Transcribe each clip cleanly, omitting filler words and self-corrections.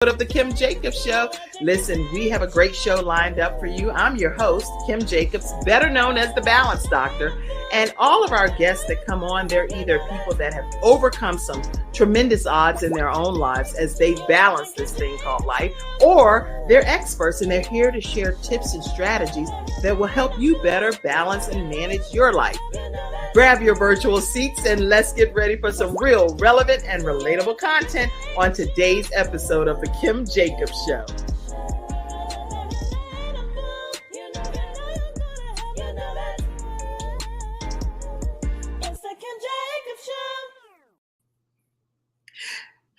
Of the Kim Jacobs Show. Listen, we have a great show lined up for you. I'm your host, Kim Jacobs, better known as the Balance Doctor. And all of our guests that come on, they're either people that have overcome some tremendous odds in their own lives as they balance this thing called life, or they're experts and they're here to share tips and strategies that will help you better balance and manage your life. Grab your virtual seats and let's get ready for some real relevant and relatable content on today's episode of the Kim Jacobs Show.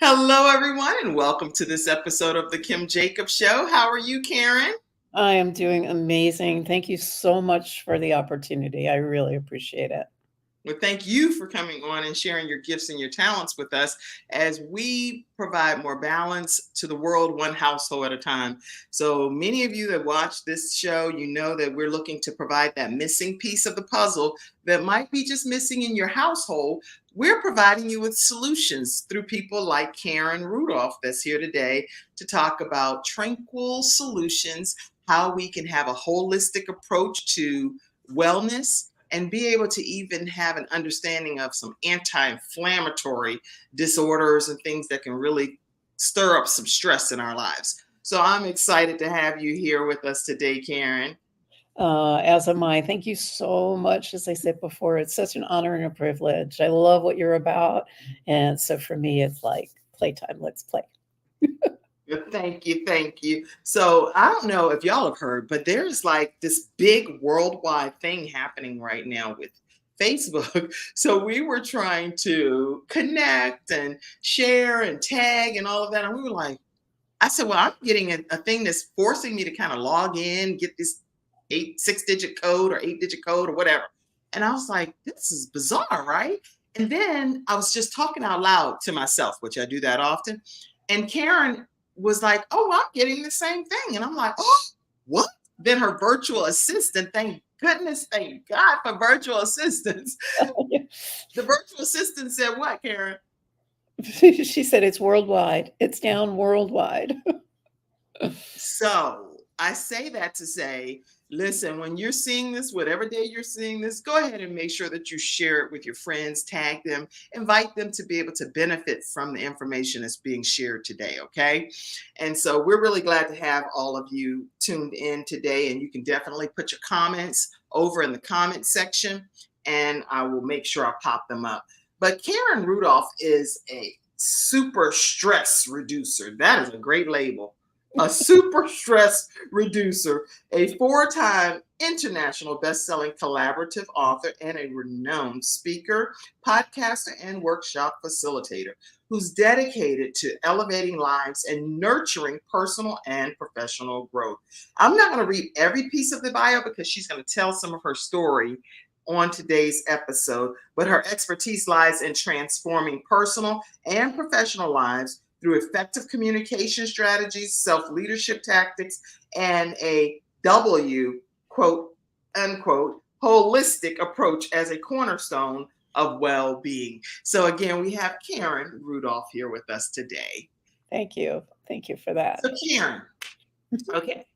Hello, everyone, and welcome to this episode of the Kim Jacobs Show. How are you, Karen? I am doing amazing. Thank you so much for the opportunity. I really appreciate it. Well, thank you for coming on and sharing your gifts and your talents with us as we provide more balance to the world, one household at a time. So many of you that watch this show, you know that we're looking to provide that missing piece of the puzzle that might be just missing in your household. We're providing you with solutions through people like Karen Rudolf that's here today to talk about Tranquil SOULutions, how we can have a holistic approach to wellness and be able to even have an understanding of some anti-inflammatory disorders and things that can really stir up some stress in our lives. So I'm excited to have you here with us today, Karen. As am I. Thank you so much. As I said before, it's such an honor and a privilege. I love what you're about. And so for me, it's like playtime. Let's play. Thank you. Thank you. So I don't know if y'all have heard, but there's like this big worldwide thing happening right now with Facebook. So we were trying to connect and share and tag and all of that. And we were like, I said, well, I'm getting a thing that's forcing me to kind of log in, get this 6-digit code or 8-digit code or whatever. And I was like, this is bizarre, right? And then I was just talking out loud to myself, which I do that often. And Karen was like, oh, I'm getting the same thing. And I'm like, oh, what? Then her virtual assistant, thank goodness, thank God for virtual assistants. The virtual assistant said what, Karen? She said it's worldwide. It's down worldwide. So I say that to say, listen, when you're seeing this, whatever day you're seeing this, go ahead and make sure that you share it with your friends, tag them, invite them to be able to benefit from the information that's being shared today, okay? And so we're really glad to have all of you tuned in today, and you can definitely put your comments over in the comment section, and I will make sure I pop them up. But Karen Rudolf is a super stress reducer. That is a great label. A super stress reducer, a 4-time international best-selling collaborative author, and a renowned speaker, podcaster, and workshop facilitator who's dedicated to elevating lives and nurturing personal and professional growth. I'm not going to read every piece of the bio because she's going to tell some of her story on today's episode, but her expertise lies in transforming personal and professional lives through effective communication strategies, self-leadership tactics, and a quote unquote, holistic approach as a cornerstone of well-being. So again, we have Karen Rudolf here with us today. Thank you. Thank you for that. So Karen, okay.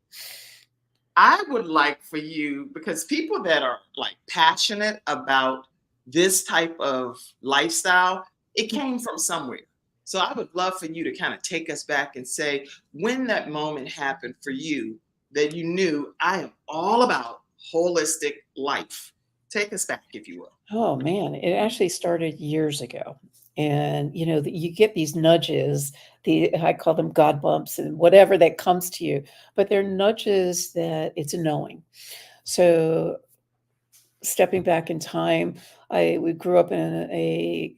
I would like for you, because people that are like passionate about this type of lifestyle, it came from somewhere. So I would love for you to kind of take us back and say when that moment happened for you that you knew I am all about holistic life. Take us back, if you will. Oh, man. It actually started years ago. And, you know, you get these nudges, I call them God bumps and whatever that comes to you, but they're nudges that it's a knowing. So stepping back in time, we grew up in a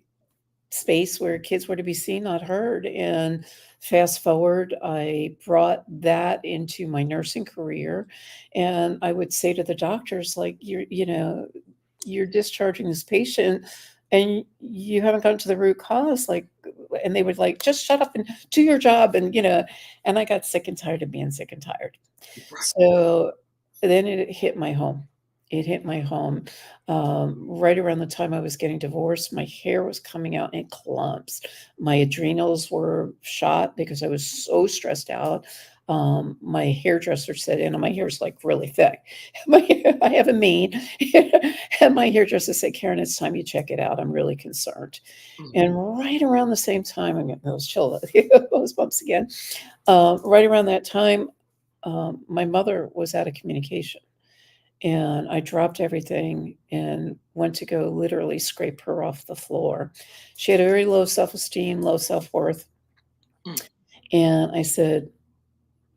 space where kids were to be seen, not heard. And fast forward, I brought that into my nursing career. And I would say to the doctors, like, you're discharging this patient and you haven't gotten to the root cause. Like, and they would like, just shut up and do your job. And, and I got sick and tired of being sick and tired. Right. So then it hit my home. It hit my home. Right around the time I was getting divorced, my hair was coming out in clumps. My adrenals were shot because I was so stressed out. My hairdresser said, and my hair is like really thick. I have a mane, and my hairdresser said, "Karen, it's time you check it out. I'm really concerned." Mhm. And right around the same time, I'm getting those chill, those bumps again. Right around that time, my mother was out of communication. And I dropped everything and went to go literally scrape her off the floor. She had a very low self-esteem, low self-worth. Mm. And I said,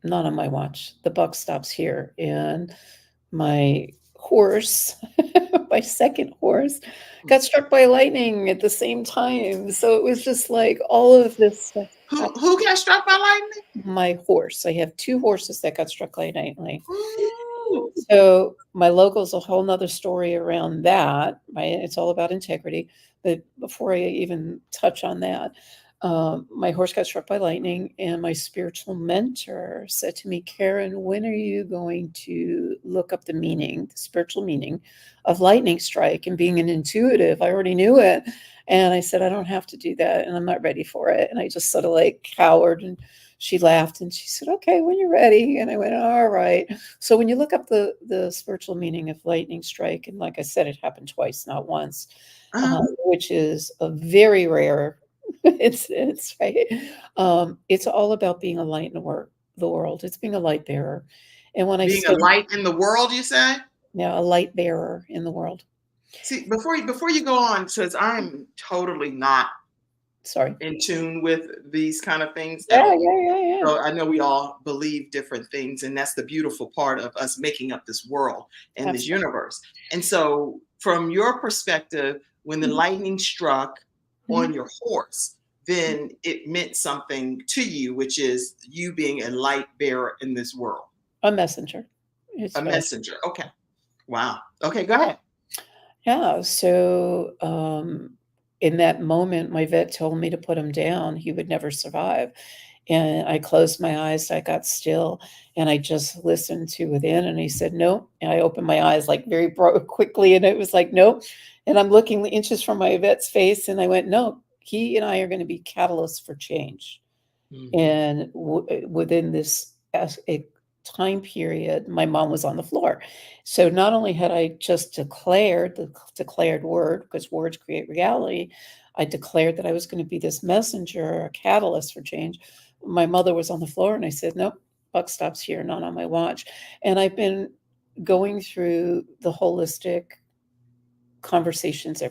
"Not on my watch. The buck stops here." And my horse, my second horse, Mm. got struck by lightning at the same time. So it was just like all of this stuff happened. Who got struck by lightning? My horse. I have two horses that got struck by lightning. Ooh. So my local's a whole nother story around that, right? It's all about integrity. But before I even touch on that, my horse got struck by lightning, and my spiritual mentor said to me, "Karen, when are you going to look up the meaning, the spiritual meaning of lightning strike?" And being an intuitive, I already knew it. And I said, "I don't have to do that, and I'm not ready for it." And I just sort of like cowered, and she laughed and she said, "Okay, when you're ready." And I went, "All right." So when you look up the spiritual meaning of lightning strike, and like I said, it happened twice, not once, Uh-huh. which is a very rare. It's right. It's all about being a light in the world. It's being a light bearer, and when I Being a study, light in the world, you say? yeah, a light bearer in the world. See, before you go on, since I'm totally not Sorry. in tune with these kind of things at Yeah, all. yeah, yeah, yeah. So I know we all believe different things, and that's the beautiful part of us making up this world and this Absolutely. universe. And so, from your perspective, when the Mhm, lightning struck mhm. on your horse, then it meant something to you, which is you being a light bearer in this world, A messenger. a It's what I messenger. Okay. Wow. Okay, go ahead. Yeah, so, in that moment, my vet told me to put him down, he would never survive, and I closed my eyes, I got still, and I just listened to within, and he said, "No," and I opened my eyes, like, very quickly, and it was like, "Nope," and I'm looking inches from my vet's face, and I went, "No, he and I are gonna be catalysts for change." Mhm. And within this as a time period, my mom was on the floor. So not only had I just declared the declared word, because words create reality, I declared that I was going to be this messenger, a catalyst for change. My mother was on the floor, and I said, "Nope, buck stops here, not on my watch." And I've been going through the holistic conversations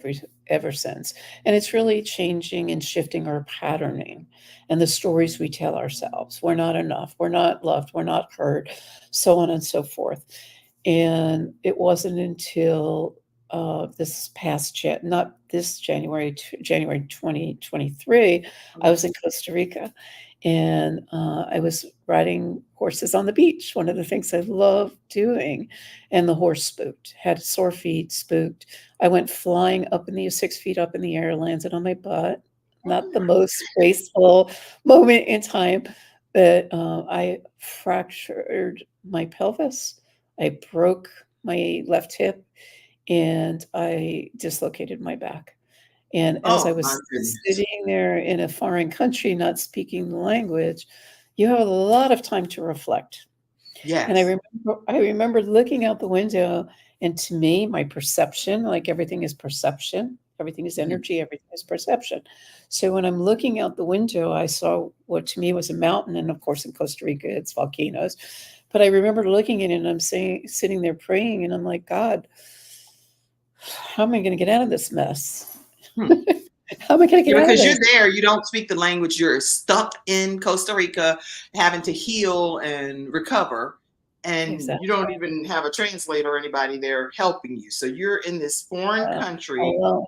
ever since. And it's really changing and shifting our patterning and the stories we tell ourselves. We're not enough, we're not loved, we're not heard, so on and so forth. And it wasn't until this past not this January, January 2023, I was in Costa Rica, and I was riding horses on the beach, one of the things I love doing. And the horse spooked, had sore feet, spooked. I went flying up in the 6 feet up in the air, landed on my butt. Not Oh the my most graceful moment in time, but I fractured my pelvis. I broke my left hip, and I dislocated my back. And as I oh my was goodness. sitting there in a foreign country, not speaking the language, you have a lot of time to reflect. And Yes. I remember looking out the window, and to me, my perception, like everything is perception, everything is Mhm. energy, everything is perception. So when I'm looking out the window, I saw what to me was a mountain, and of course, in Costa Rica, it's volcanoes. But I remember looking at it, and I'm saying, sitting there praying, and I'm like, "God, how am I going to get out of this mess? Hmm. How am I going to Yeah, get out of because you're this?" there, you don't speak the language, you're stuck in Costa Rica having to heal and recover, and you Exactly. don't even have a translator or anybody there helping you. So you're in this foreign country Alone,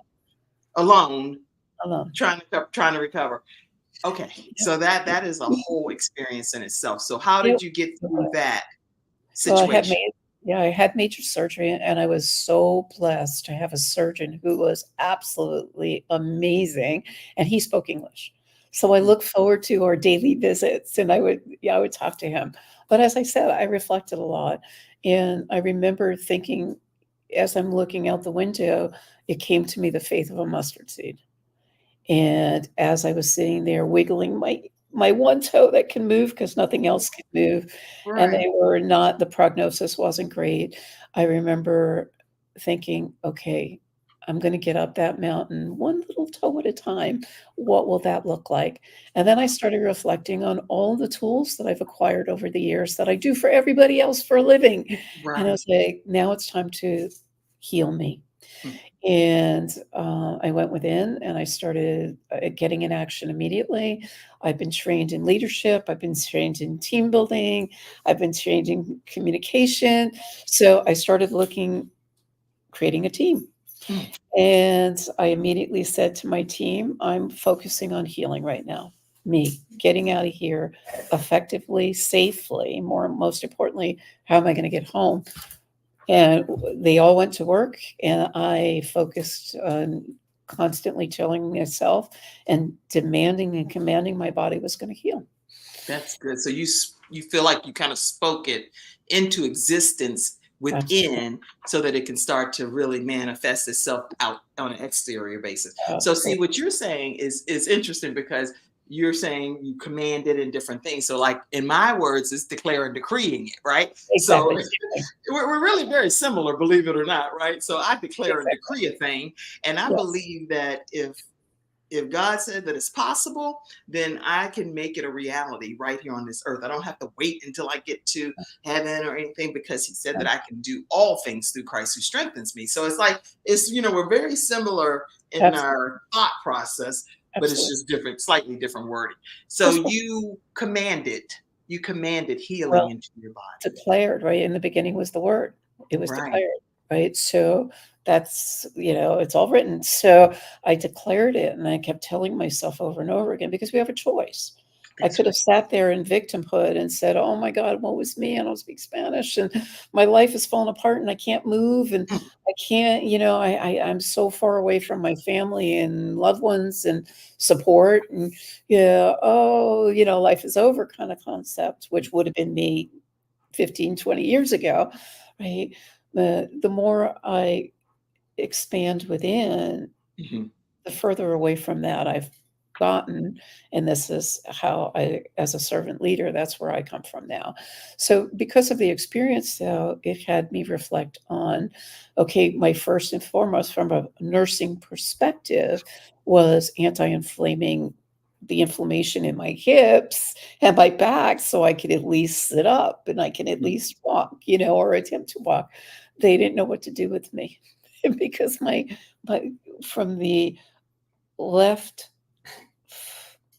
alone, alone. trying to recover. Okay, so that is a whole experience in itself. So how It did you get through that Well, situation? I had major surgery, and I was so blessed to have a surgeon who was absolutely amazing, and he spoke English. So I Mm. look forward to our daily visits, and I would talk to him. But as I said, I reflected a lot, and I remember thinking as I'm looking out the window, it came to me the faith of a mustard seed. And as I was sitting there wiggling my one toe that can move because nothing else can move, and Right. they were not the prognosis wasn't great, I remember thinking, "Okay, I'm gonna get up that mountain one little toe at a time. What will that look like?" And then I started reflecting on all the tools that I've acquired over the years that I do for everybody else for a living, and I Right. was like, "Now it's time to heal me." Mm. And I went within and I started getting in action immediately. I've been trained in leadership, I've been trained in team building, I've been trained in communication. So I started creating a team. Mm. And I immediately said to my team, I'm focusing on healing right now. Me getting out of here effectively, safely, most importantly, how am I going to get home? And they all went to work, and I focused on constantly telling myself and demanding and commanding my body was going to heal. That's good. So you feel like you kind of spoke it into existence Absolutely. within so that it can start to really manifest itself out on an exterior basis. So see Absolutely. what you're saying is interesting because you're saying you command it in different things. So like in my words, it's declare and decreeing it, right? So Exactly. Same thing. we're really very similar, believe it or not, right? So I declare and Exactly. decree a thing, and I Yes. believe that if God said that it's possible, then I can make it a reality right here on this earth. I don't have to wait until I get to heaven or anything because he said that I can do all things through Christ who strengthens me. So it's like we're very similar in Absolutely. our thought process, but it's Absolutely. just different, slightly different wording. So That's what, you commanded healing well, into your body. declared, right? In the beginning was the word. It was Right. declared, right? So that's, it's all written. So I declared it and I kept telling myself over and over again because we have a choice. I That's could have sat there in victimhood and said, "Oh my God, what was me? I don't speak Spanish and my life is falling apart and I can't move and right. I can't, I'm so far away from my family and loved ones and support and yeah, oh, life is over kind of concept, which would have been me 15, 20 years ago, right? The more I expand within, Mhm. the further away from that I've gotten. And this is how as a servant leader, that's where I come from now. So, because of the experience, though, it had me reflect on okay, my first and foremost, from a nursing perspective, was anti-inflaming the inflammation in my hips and my back so I could at least sit up and I can at Mm. least walk, or attempt to walk. They didn't know what to do with me because my from the left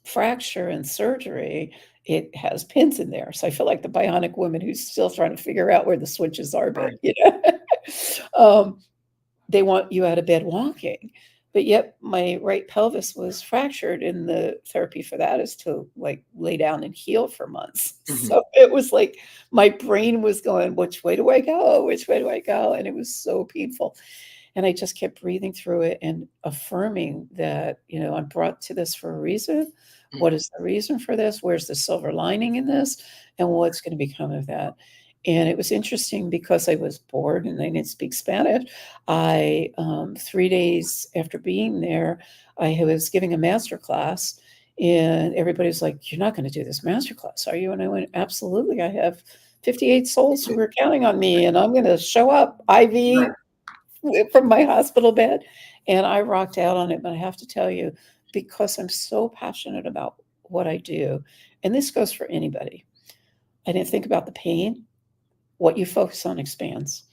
fracture and surgery, it has pins in there. So I feel like the bionic woman who's still trying to figure out where the switches are, but Right. um, they want you out of bed walking. But yet my right pelvis was fractured, and the therapy for that is to like lay down and heal for months. Mhm. So it was like my brain was going, which way do I go? Which way do I go? And it was so painful. And I just kept breathing through it and affirming that, I'm brought to this for a reason. Mm. What is the reason for this? Where's the silver lining in this? And what's going to become of that? And it was interesting because I was bored and I didn't speak Spanish. 3 days after being there, I was giving a master class, and everybody was like, "You're not going to do this master class, are you?" And I went, "Absolutely. I have 58 souls who are counting on me, and I'm going to show up Right. IV from my hospital bed." And I rocked out on it, but I have to tell you, because I'm so passionate about what I do, and this goes for anybody, I didn't think about the pain. What you focus on expands.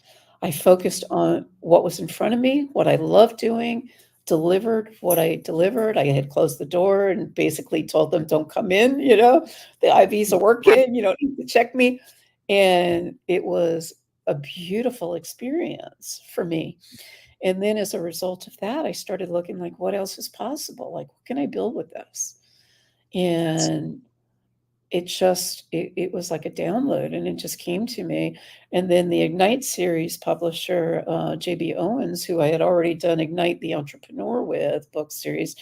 I focused on what was in front of me, what I loved doing, delivered what I delivered. I had closed the door and basically told them, don't come in, the IVs are Right. working, you don't need to check me. And it was a beautiful experience for me. And then as a result of that, I started looking like, what else is possible? Like, what can I build with this? And it was like a download and it just came to me. And then the Ignite series publisher, JB Owens, who I had already done Ignite the Entrepreneur with book series,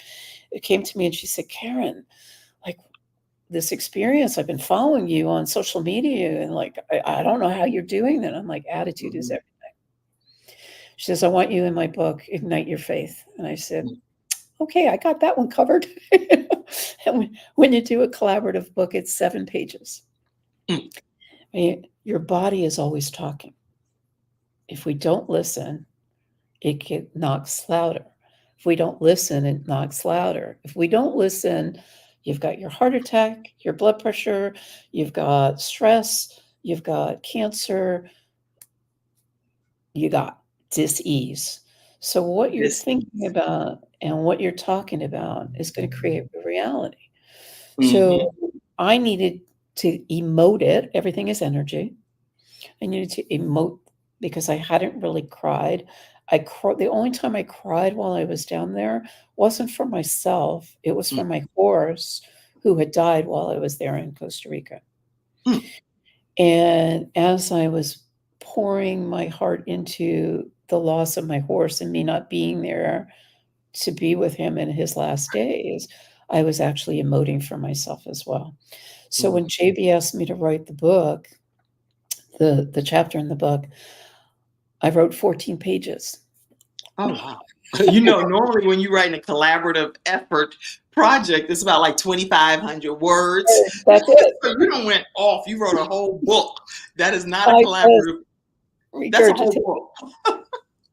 it came to me and she said, Karen, like this experience, I've been following you on social media and like, I don't know how you're doing that. I'm like, attitude is Mhm. everything. She says, I want you in my book, Ignite Your Faith. And I said, Mm, okay, I got that one covered. And when you do a collaborative book, it's 7 pages. mm, Your body is always talking. If we don't listen, it knocks louder. If we don't listen, it knocks louder. If we don't listen, you've got your heart attack, your blood pressure, you've got stress, you've got cancer, you got dis-ease. So what you're this thinking is. about and what you're talking about is going to create a reality. So Mhm. I needed to emote it. Everything is energy. I needed to emote because I hadn't really cried. The only time I cried while I was down there wasn't for myself. It was for Mm, my horse who had died while I was there in Costa Rica. mm, And as I was pouring my heart into the loss of my horse and me not being there to be with him in his last days, I was actually emoting for myself as well. So mm. when JB asked me to write the book, the chapter in the book, I wrote 14 pages. Oh, wow. You know, normally when you're writing a collaborative effort project, it's about like 2,500 words. That's it. So you don't went off. You wrote a whole book. That is not a I just collaborative. That's a whole regurgitated book.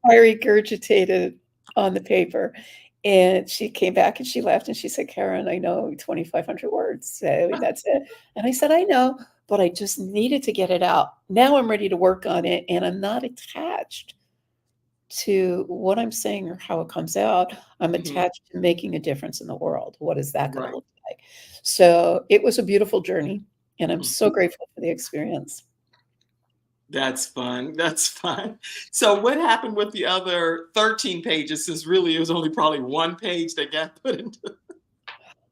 I regurgitated on the paper, and she came back and she laughed and she said, "Karen, I know 2,500 words, so that's it." And I said, "I know, but I just needed to get it out. Now I'm ready to work on it, and I'm not attached to what I'm saying or how it comes out. I'm Mhm. attached to making a difference in the world. What is that gonna Right. look like?" So, it was a beautiful journey, and I'm so Mhm. grateful for the experience. That's fun. That's fun. So what happened with the other 13 pages since really it was only probably one page that got put into.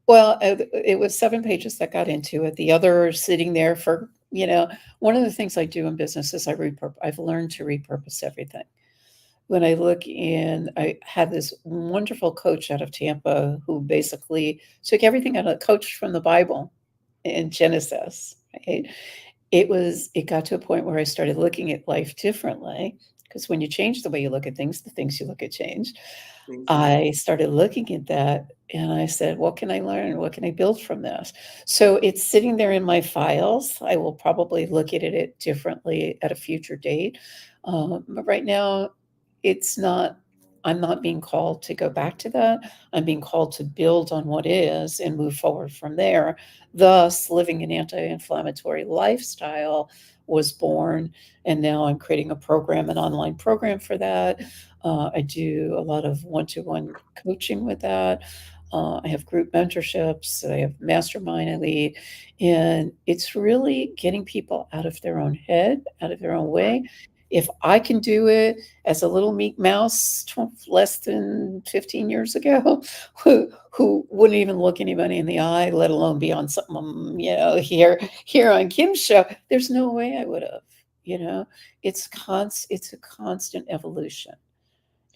Well, it was 7 pages that got into it. The other sitting there for one of the things I do in business is I've learned to repurpose everything. When I look in I had this wonderful coach out of Tampa who basically took everything out of coach from the Bible in Genesis, right? It got to a point where I started looking at life differently because when you change the way you look at things, the things you look at change. Mhm. I started looking at that and I said, "What can I learn? What can I build from this?" So it's sitting there in my files. I will probably look at it differently at a future date. But right now, it's not, I'm not being called to go back to that. I'm being called to build on what is and move forward from there. Thus, living an anti inflammatory lifestyle was born. And now I'm creating a program, an online program for that. I do a lot of one-to-one coaching with that. I have group mentorships. I have mastermind I lead, and it's really getting people out of their own head, out of their own Right. way. If I can do it as a little meek mouse, less than 15 years ago, who wouldn't even look anybody in the eye, let alone be on something, here on Kim's show, there's no way I would have. You know, it's a constant evolution.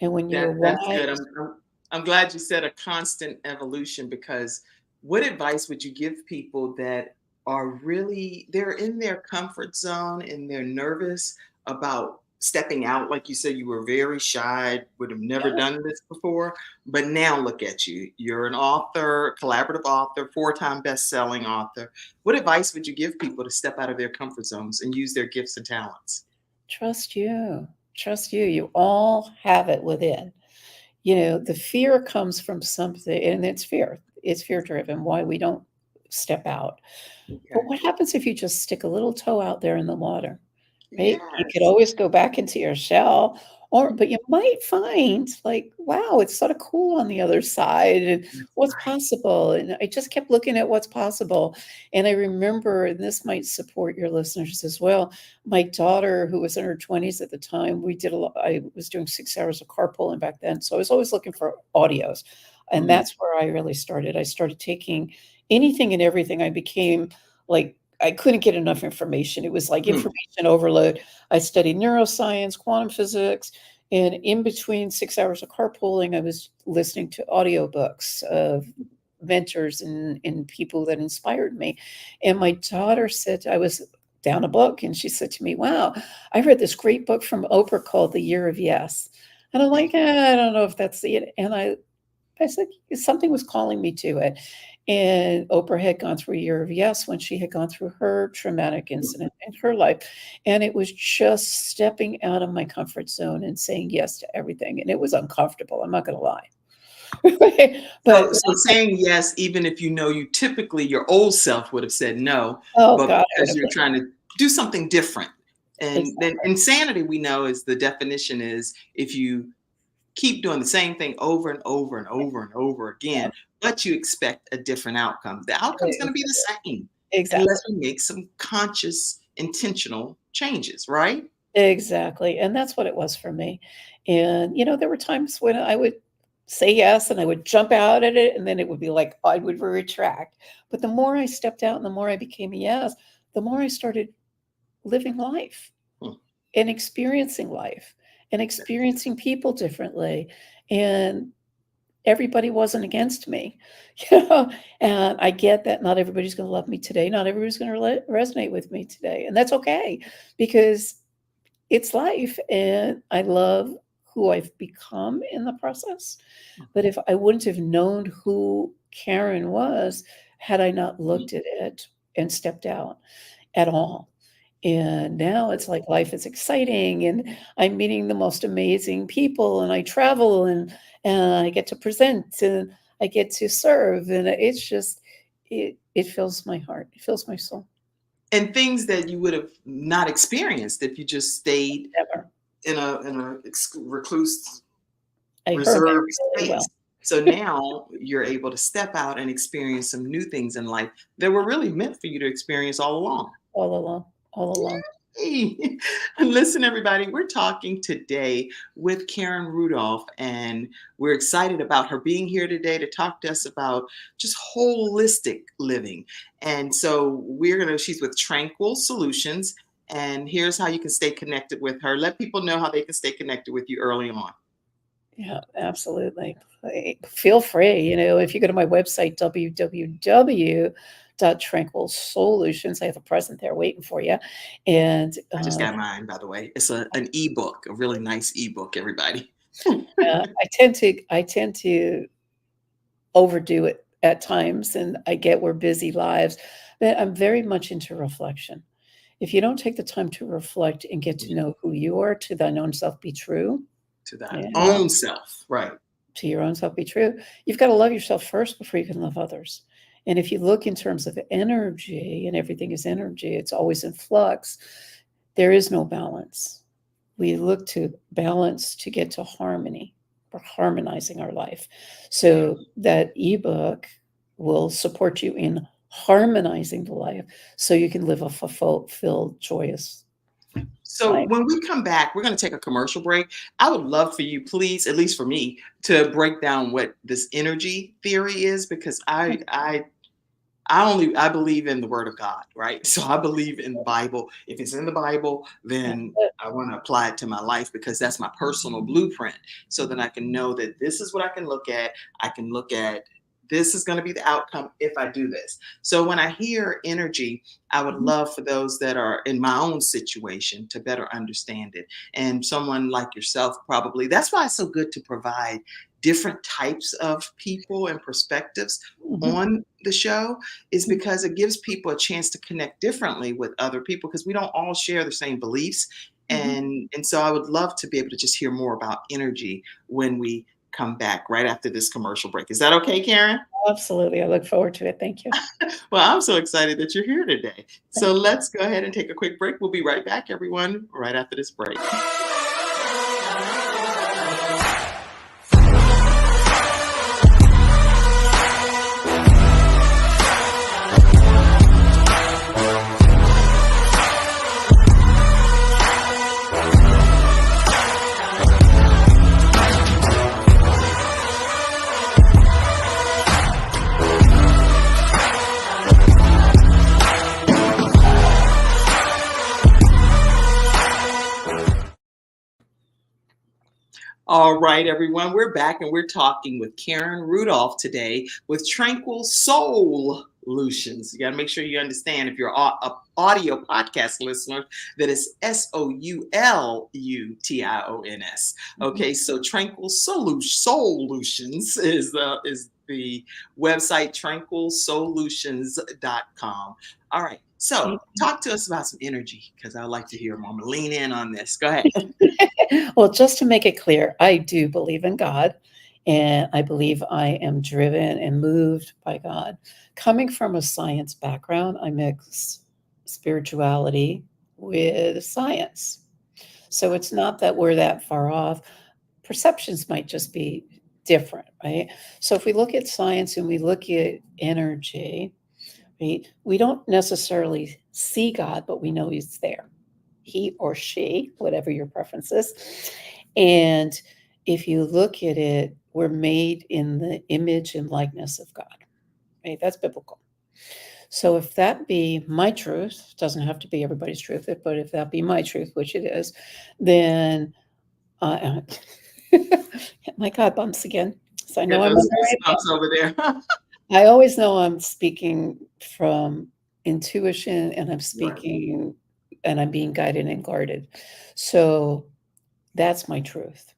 And when you That's arrive, good. I'm glad you said a constant evolution because what advice would you give people that are really they're in their comfort zone and they're nervous about stepping out? Like you said, you were very shy, would have never yeah, done this before, but now look at you. You're an author, collaborative author, 4-time best-selling author. What advice would you give people to step out of their comfort zones and use their gifts and talents? trust you. Trust you. You all have it within. The fear comes from something, and it's fear. It's fear driven, why we don't step out. But Okay. what happens if you just stick a little toe out there in the water? Right? You could Yes. always go back into your shell, but you might find like, wow, it's sort of cool on the other side and That's what's right. possible. And I just kept looking at what's possible. And I remember, and this might support your listeners as well. My daughter, who was in her 20s at the time, we did a lot, I was doing 6 hours of carpooling back then. So I was always looking for audios. And Mhm. that's where I really started. I started taking anything and everything. I became like I couldn't get enough information. It was like Hmm. information overload. I studied neuroscience, quantum physics, and in between 6 hours of carpooling, I was listening to audiobooks of mentors and people that inspired me. And my daughter said, I was down a book, and she said to me, "Wow, I read this great book from Oprah called The Year of Yes." And I'm like, I don't know if that's it. And I said something was calling me to it. And Oprah had gone through a year of yes when she had gone through her traumatic incident in her life. And it was just stepping out of my comfort zone and saying yes to everything. And it was uncomfortable. I'm not going to lie. So, But so saying yes, even if you know you typically your old self would have said no, oh but God, I would because have you're trying to do something different. And then exactly. insanity, we know is the definition is if you keep doing the same thing over and over and over and over Yeah, again, but you expect a different outcome. The outcome's going to be the same exactly. unless we make some conscious, intentional changes, right? Exactly, and that's what it was for me, and, there were times when I would say yes, and I would jump out at it, and then it would be like I would retract, but the more I stepped out and the more I became a yes, the more I started living life Hmm. life and experiencing people differently, and everybody wasn't against me, and I get that not everybody's gonna love me today, not everybody's gonna resonate with me today, and that's okay because it's life, and I love who I've become in the process, but if I wouldn't have known who Karen was had I not looked at it and stepped out at all. And now it's like life is exciting, and I'm meeting the most amazing people, and I travel, and I get to present, and I get to serve, and it's just it fills my heart, it fills my soul. And things that you would have not experienced if you just stayed Ever. in a recluse, I heard that reserved really space. well. So now you're able to step out and experience some new things in life that were really meant for you to experience all along. All along, all along. Hey, listen, everybody, we're talking today with Karen Rudolph, and we're excited about her being here today to talk to us about just holistic living. And so she's with Tranquil SOULutions, and here's how you can stay connected with her. Let people know how they can stay connected with you early on. Yeah, absolutely. Feel free, if you go to my website, www.tranquilsolutions, I have a present there waiting for you. And I just got mine, by the way. It's an ebook, a really nice ebook, everybody. I tend to overdo it at times, and I get we're busy lives, but I'm very much into reflection. If you don't take the time to reflect and get to know who you are, to thine own self be true, To that yeah, own self, right? to your own self be true, you've got to love yourself first before you can love others. And if you look in terms of energy, and everything is energy, it's always in flux, there is no balance. We look to balance to get to harmony. We're harmonizing our life. So that ebook will support you in harmonizing the life so you can live a fulfilled, joyous So life. when we come back, we're going to take a commercial break. I would love for you, please, at least for me, to break down what this energy theory is, because I believe in the word of God, right? So I believe in the Bible. If it's in the Bible, That's then it. I want to apply it to my life because that's my personal blueprint. So then I can know that this is what I can look at. I can look at this is going to be the outcome if I do this. So when I hear energy, I would Mhm. love for those that are in my own situation to better understand it. And someone like yourself, probably. That's why it's so good to provide different types of people and perspectives Mhm. on the show is Mhm. because it gives people a chance to connect differently with other people because we don't all share the same beliefs. Mhm. And so I would love to be able to just hear more about energy when we come back right after this commercial break. Is that okay, Karen? Absolutely. I look forward to it. Thank you. Well, I'm so excited that you're here today. So Thank you. let's go ahead and take a quick break. We'll be right back, everyone, right after this break. All right, everyone, we're back and we're talking with Karen Rudolph today with Tranquil SOULutions. SOULutions. You got to make sure you understand, if you're a audio podcast listener, that it's SOULutions. Mhm. Okay, so Tranquil SOULutions is the website, tranquilsolutions.com. All right, so Thank talk to us about some energy, because I would like to hear more. I'm gonna lean in on this. Go ahead. Well, just to make it clear, I do believe in God, and I believe I am driven and moved by God. Coming from a science background, I mix spirituality with science. So it's not that we're that far off. Perceptions might just be different, right? So if we look at science and we look at energy, right, we don't necessarily see God, but we know He's there. He or she, whatever your preference is. And if you look at it, we're made in the image and likeness of God, right? That's biblical. So if that be my truth, doesn't have to be everybody's truth, but if that be my truth, which it is, then uh, my God, bumps again. So I know Get I'm on those the right. goosebumps over there. I always know I'm speaking from intuition and I'm Right. speaking and I'm being guided and guarded. So that's my truth.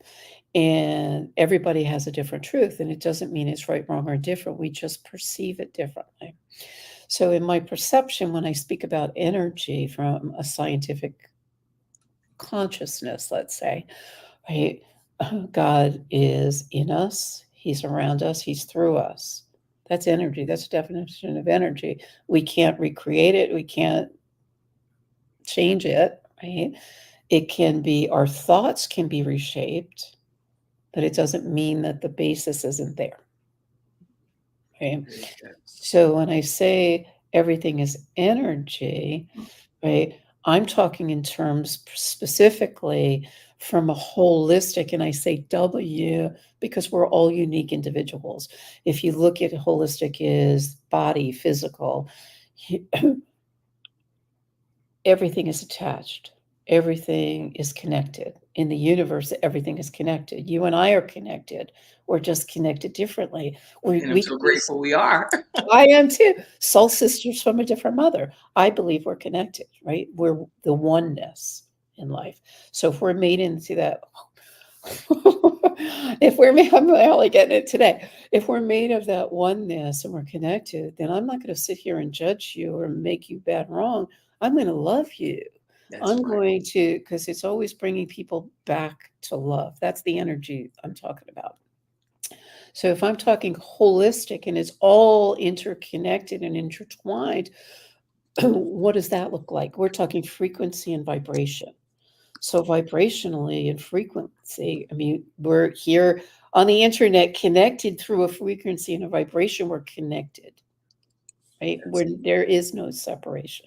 And everybody has a different truth, and it doesn't mean it's right, wrong, or different. We just perceive it differently. So, in my perception, when I speak about energy from a scientific consciousness, let's say, right, God is in us, He's around us, He's through us. That's energy. That's a definition of energy. We can't recreate it, we can't change it, right? It can be, our thoughts can be reshaped, but it doesn't mean that the basis isn't there. Okay. Very good. So when I say everything is energy, right, I'm talking in terms specifically from a holistic, and I say W because we're all unique individuals. If you look at holistic is body, physical, everything is attached. Everything is connected. In the universe, everything is connected. You and I are connected. We're just connected differently. We, And I'm we so grateful we are. I am too. Soul sisters from a different mother. I believe we're connected, right? We're the oneness in life. So if we're made into that, if we're made, I'm only getting it today. If we're made of that oneness and we're connected, then I'm not going to sit here and judge you or make you bad wrong. I'm going to love you. That's I'm right. going to, because it's always bringing people back to love. That's the energy I'm talking about. So if I'm talking holistic and it's all interconnected and intertwined, what does that look like? We're talking frequency and vibration. So vibrationally and frequency, I mean, we're here on the internet connected through a frequency and a vibration, we're connected, right? That's Where there is no separation.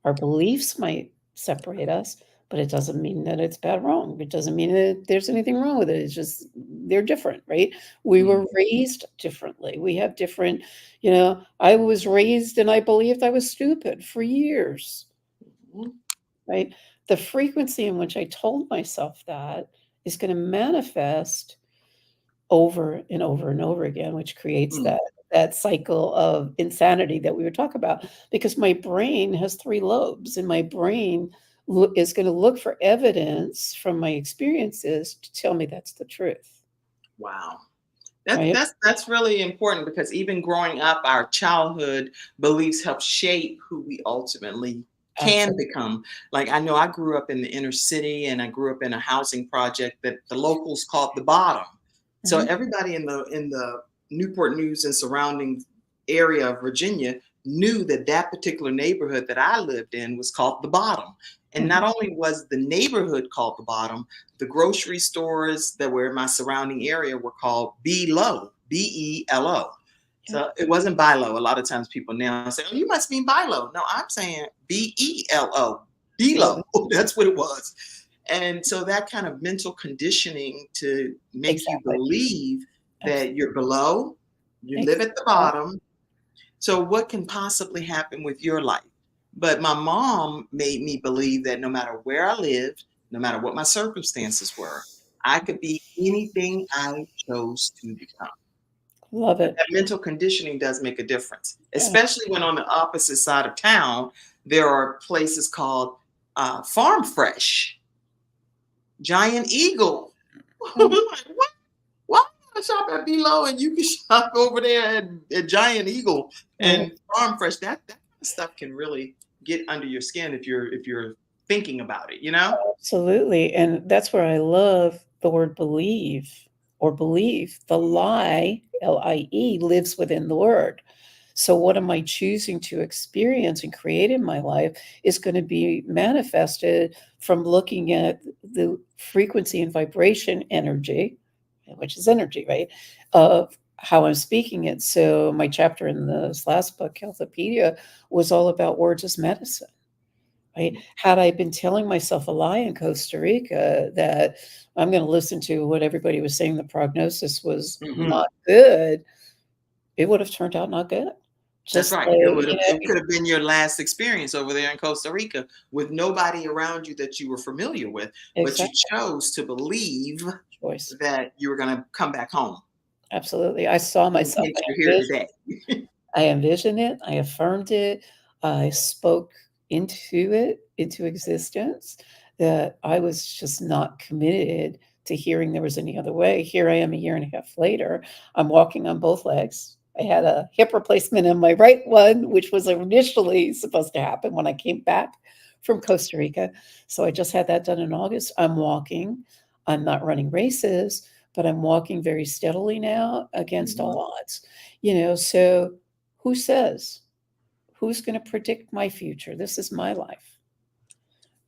Our beliefs might separate us, but it doesn't mean that it's bad or wrong. It doesn't mean that there's anything wrong with it. It's just they're different, right? We mm, were raised differently. We have different, I was raised and I believed I was stupid for years, mm, right? The frequency in which I told myself that is going to manifest over and over and over again, which creates mm. that cycle of insanity that we were talking about. Because my brain has 3 lobes, and my brain is going to look for evidence from my experiences to tell me that's the truth, Wow. That, right? that's really important, because even growing up, our childhood beliefs help shape who we ultimately can Absolutely. become. Like, I know I grew up in the inner city, and I grew up in a housing project that the locals called the bottom. So Mhm, everybody in the Newport News and surrounding area of Virginia knew that that particular neighborhood that I lived in was called the bottom. And mhm, not only was the neighborhood called the bottom, the grocery stores that were in my surrounding area were called Below, Belo. yeah, So it wasn't buy low. A lot of times people now say, "Oh, you must mean buy low." No, I'm saying Belo, below. Belo. That's what it was. And so that kind of mental conditioning to make you Exactly. believe that Absolutely. you're below, you live at the Exactly. bottom. So what can possibly happen with your life? But my mom made me believe that no matter where I lived, no matter what my circumstances were, I could be anything I chose to become. Love But it. that mental conditioning does make a difference, Yeah. especially when on the opposite side of town, there are places called Farm Fresh, Giant Eagle. Mm, Like, what? Why would I shop at Below and you can shop over there at Giant Eagle right. and Farm Fresh? That kind of stuff can really get under your skin if you're thinking about it, you know? Absolutely, and that's where I love the word believe or believe. The lie, Lie, lives within the word. So what am I choosing to experience and create in my life is going to be manifested from looking at the frequency and vibration energy, which is energy, right? Of how I'm speaking it. So my chapter in this last book, Healthopedia, was all about words as medicine. Right? Had I been telling myself a lie in Costa Rica that I'm going to listen to what everybody was saying, the prognosis was Hmm. not good, it would have turned out not good. That's Just right. like, It could have been your last experience over there in Costa Rica with nobody around you that you were familiar with, but you exact chose to believe choice. that you were going to come back home Absolutely. I saw in myself. case you're here today. I envisioned it. I affirmed it. I spoke into it, into existence, that I was just not committed to hearing there was any other way. Here I am a year and a half later. I'm walking on both legs. I had a hip replacement in my right one, which was initially supposed to happen when I came back from Costa Rica. So I just had that done in August. I'm walking. I'm not running races, but I'm walking very steadily now against Mhm. all odds. So who says? Who's going to predict my future? This is my life,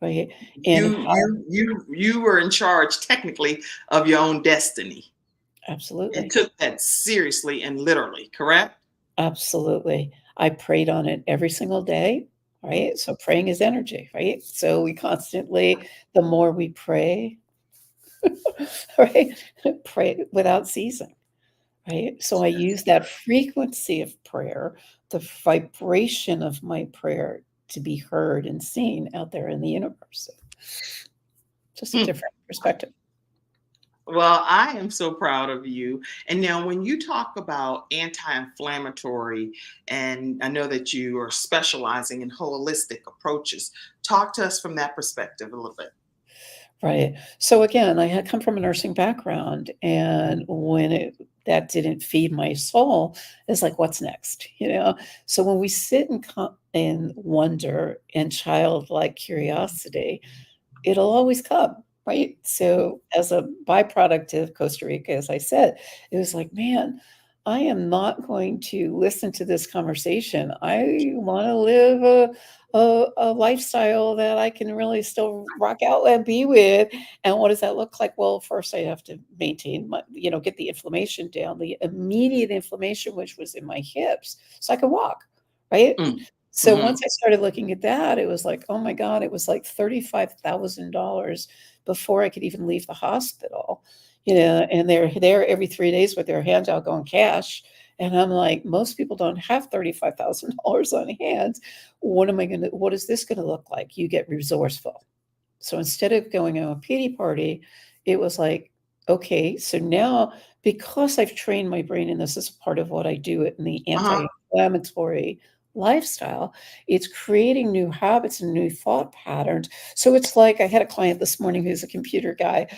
right? And You were in charge technically of your own destiny and absolutely, took that seriously and literally, correct? absolutely. I prayed on it every single day, right? So praying is energy, right? So we constantly, the more we pray, right? Pray without ceasing, right? So I use that frequency of prayer, the vibration of my prayer to be heard and seen out there in the universe. Just a Hmm. different perspective. Well, I am so proud of you. And now, when you talk about anti inflammatory, and I know that you are specializing in holistic approaches, talk to us from that perspective a little bit. Right. So again, I had come from a nursing background, and when that didn't feed my soul, it's like, what's next? So when we sit in wonder and childlike curiosity, it'll always come, right? So as a byproduct of Costa Rica, as I said, it was like, man, I am not going to listen to this conversation. I want to live a lifestyle that I can really still rock out and be with. And what does that look like? Well, first I have to maintain get the inflammation down, the immediate inflammation, which was in my hips, so I could walk, right? Mm. So Hmm. once I started looking at that, it was like, oh my God, it was like $35,000 before I could even leave the hospital, and they're there every 3 days with their hands out going cash. And I'm like, most people don't have $35,000 on hand. What is this gonna look like? You get resourceful. So instead of going to a pity party, it was like, okay, so now because I've trained my brain, and this is part of what I do in the Uh-huh. anti-inflammatory lifestyle, it's creating new habits and new thought patterns. So it's like I had a client this morning who's a computer guy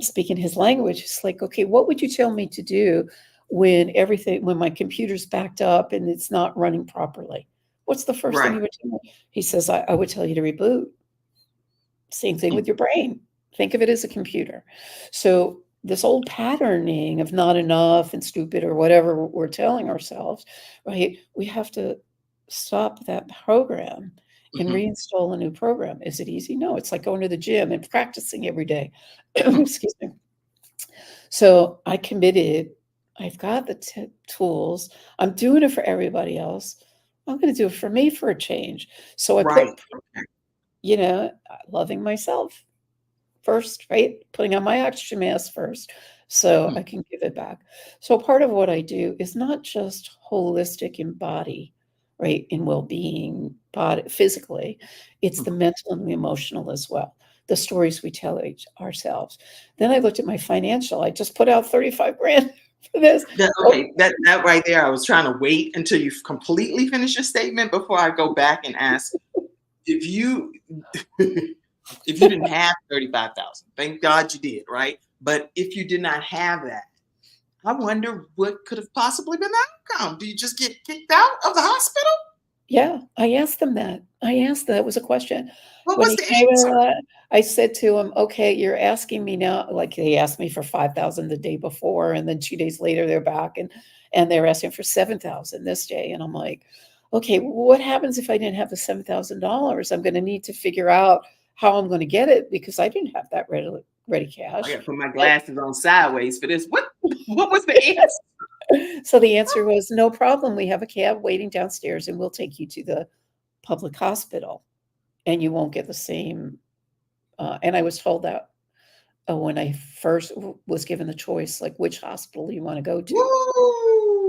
speaking his language. It's like, okay, what would you tell me to do when my computer's backed up and it's not running properly? What's the first thing Right. you would tell me? He says, I would tell you to reboot. Same thing Mm. with your brain. Think of it as a computer. So this old patterning of not enough and stupid or whatever we're telling ourselves, right? We have to stop that program and Mhm. reinstall a new program. Is it easy? No, it's like going to the gym and practicing every day. Mm. Excuse me. So I committed. I've got the tools. I'm doing it for everybody else. I'm going to do it for me for a change. So I Right. put, Okay. loving myself first, right? Putting on my oxygen mask first so Mm. I can give it back. So part of what I do is not just holistic in body, right? In well-being, body physically, it's the Mhm. mental and the emotional as well. The stories we tell ourselves. Then I looked at my financial. I just put out 35 grand for this. Oh, Okay, that right there, I was trying to wait until you completely finish your statement before I go back and ask if you if you didn't have 35,000. Thank God you did, right? But if you did not have that, I wonder what could have possibly been the outcome. Do you just get kicked out of the hospital? yeah, I asked them that. I asked that was a question. What When was he the came in, answer? I said to him, "Okay, you're asking me now," like, they asked me for 5,000 the day before, and then 2 days later, they're back, and they're asking for 7,000 this day, and I'm like, "Okay, what happens if I didn't have the $7,000? I'm gonna need to figure out how I'm gonna get it because I didn't have that ready I cash." gotta put my glasses on sideways for this. What was the answer? So the answer was, "No problem, we have a cab waiting downstairs, and we'll take you to the public hospital, and you won't get the same," and I was told that, when I first was given the choice, like, which hospital you wanna go to.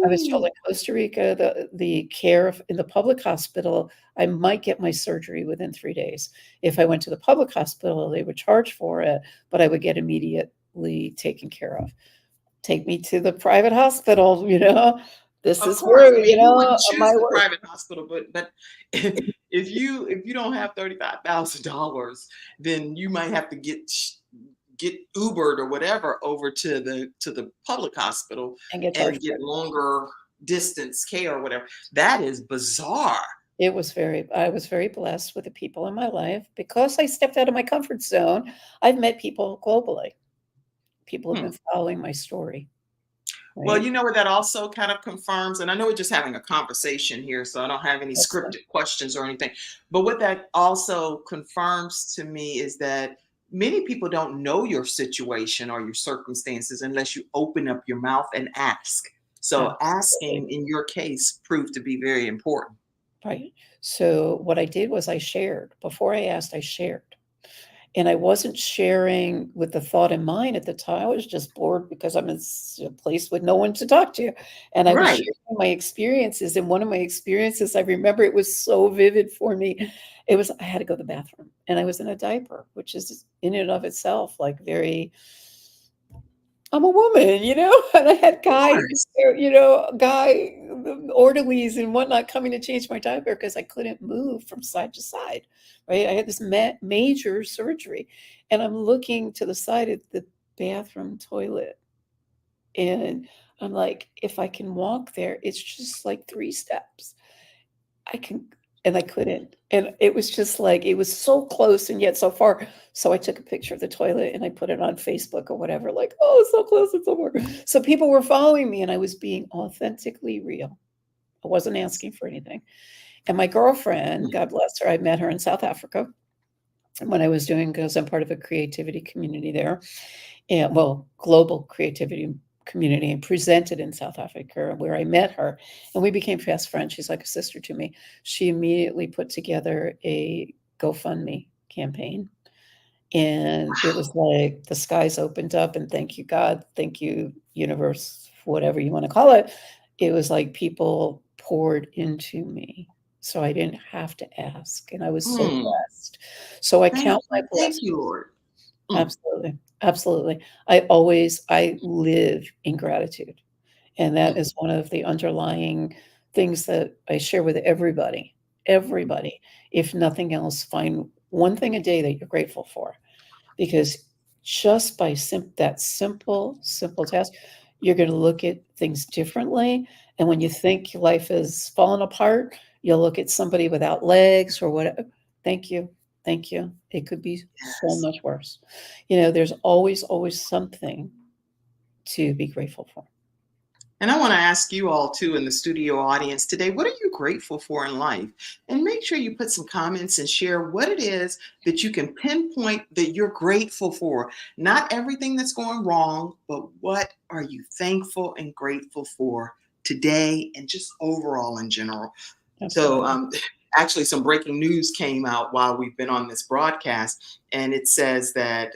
I was told Woo! in Costa Rica, the care in the public hospital, I might get my surgery within 3 days. If I went to the public hospital, they would charge for it, but I would get immediately taken care of. Take me to the private hospital, This Of is course. where, I mean, you wouldn't choose my the work. private hospital, but if you don't have $35,000, then you might have to get Ubered or whatever over to the public hospital And get and charged get for it. longer distance care or whatever. That is bizarre. I was very blessed with the people in my life because I stepped out of my comfort zone. I've met people globally. People have Hmm. been following my story, Well, right? you know what that also kind of confirms, and I know we're just having a conversation here, so I don't have any That's fine. scripted questions or anything. But what that also confirms to me is that many people don't know your situation or your circumstances unless you open up your mouth and ask. So Absolutely, asking in your case proved to be very important. right. So what I did was I shared. Before I asked, I shared. And I wasn't sharing with the thought in mind at the time. I was just bored because I'm in a place with no one to talk to. And I was Right. sharing my experiences. And one of my experiences, I remember it was so vivid for me. It was I had to go to the bathroom and I was in a diaper, which is in and of itself like very I'm a woman, and I had Of guys course. there, guy orderlies and whatnot coming to change my diaper because I couldn't move from side to side, right? I had this major surgery, and I'm looking to the side of the bathroom toilet, and I'm like, if I can walk there, it's just like 3 steps. I can and I couldn't, and it was just like it was so close and yet so far, so I took a picture of the toilet and I put it on Facebook or whatever, like, "Oh, it's so close, it's so far." So people were following me and I was being authentically real. I wasn't asking for anything, and my girlfriend, Hmm. God bless her, I met her in South Africa when I was doing because 'cause I'm part of a creativity community there, and well, global creativity community and presented in South Africa where I met her and we became fast friends. She's like a sister to me. She immediately put together a GoFundMe campaign. And it was like the skies opened up and thank you, God, thank you, universe, whatever you want to call it. It was like people poured into me. So I didn't have to ask. And I was so Hmm. blessed. So I Thank count my you. Thank blessings. you, Lord. Hmm. Absolutely, absolutely. I live in gratitude, and that Hmm. is one of the underlying things that I share with everybody. Everybody, if nothing else, find one thing a day that you're grateful for, because just by that simple task, you're gonna look at things differently, and when you think your life is falling apart, you'll look at somebody without legs or what. "Thank you, thank you. It could be so Yes. much worse." There's always something to be grateful for. And I want to ask you all too in the studio audience today, what are you grateful for in life? And make sure you put some comments and share what it is that you can pinpoint that you're grateful for. Not everything that's going wrong, but what are you thankful and grateful for today and just overall in general? So, Absolutely. actually, some breaking news came out while we've been on this broadcast, and it says that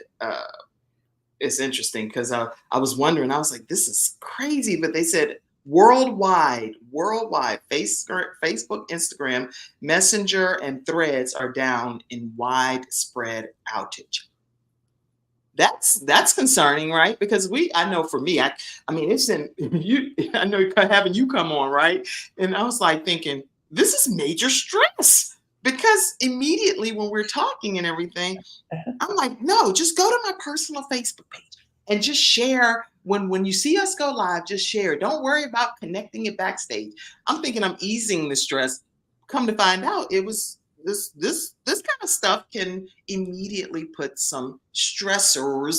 it's interesting because I was wondering, I was like, this is crazy. But they said worldwide, Facebook, Instagram, Messenger, and Threads are down in widespread outage. that's concerning, right? Because I know for me, I mean, it's in you. I know having you come on, right? And I was like thinking, this is major stress because immediately when we're talking and everything, Uh-huh. I'm like, no, just go to my personal Facebook page and just share when you see us go live, just share. Don't worry about connecting it backstage. I'm thinking I'm easing the stress. Come to find out, it was this kind of stuff can immediately put some stressors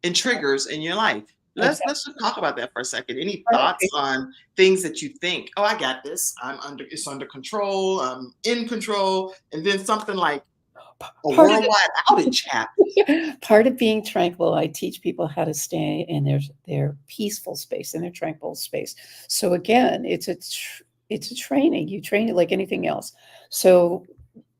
and triggers in your life. Let's Exactly. just talk about that for a second. Any Part of thoughts on things that you think, oh, I got this. It's under control. I'm in control. And then something like a part of it. worldwide outage happens. Part of being tranquil, I teach people how to stay in their peaceful space, in their tranquil space. So again, it's a training. You train it like anything else. So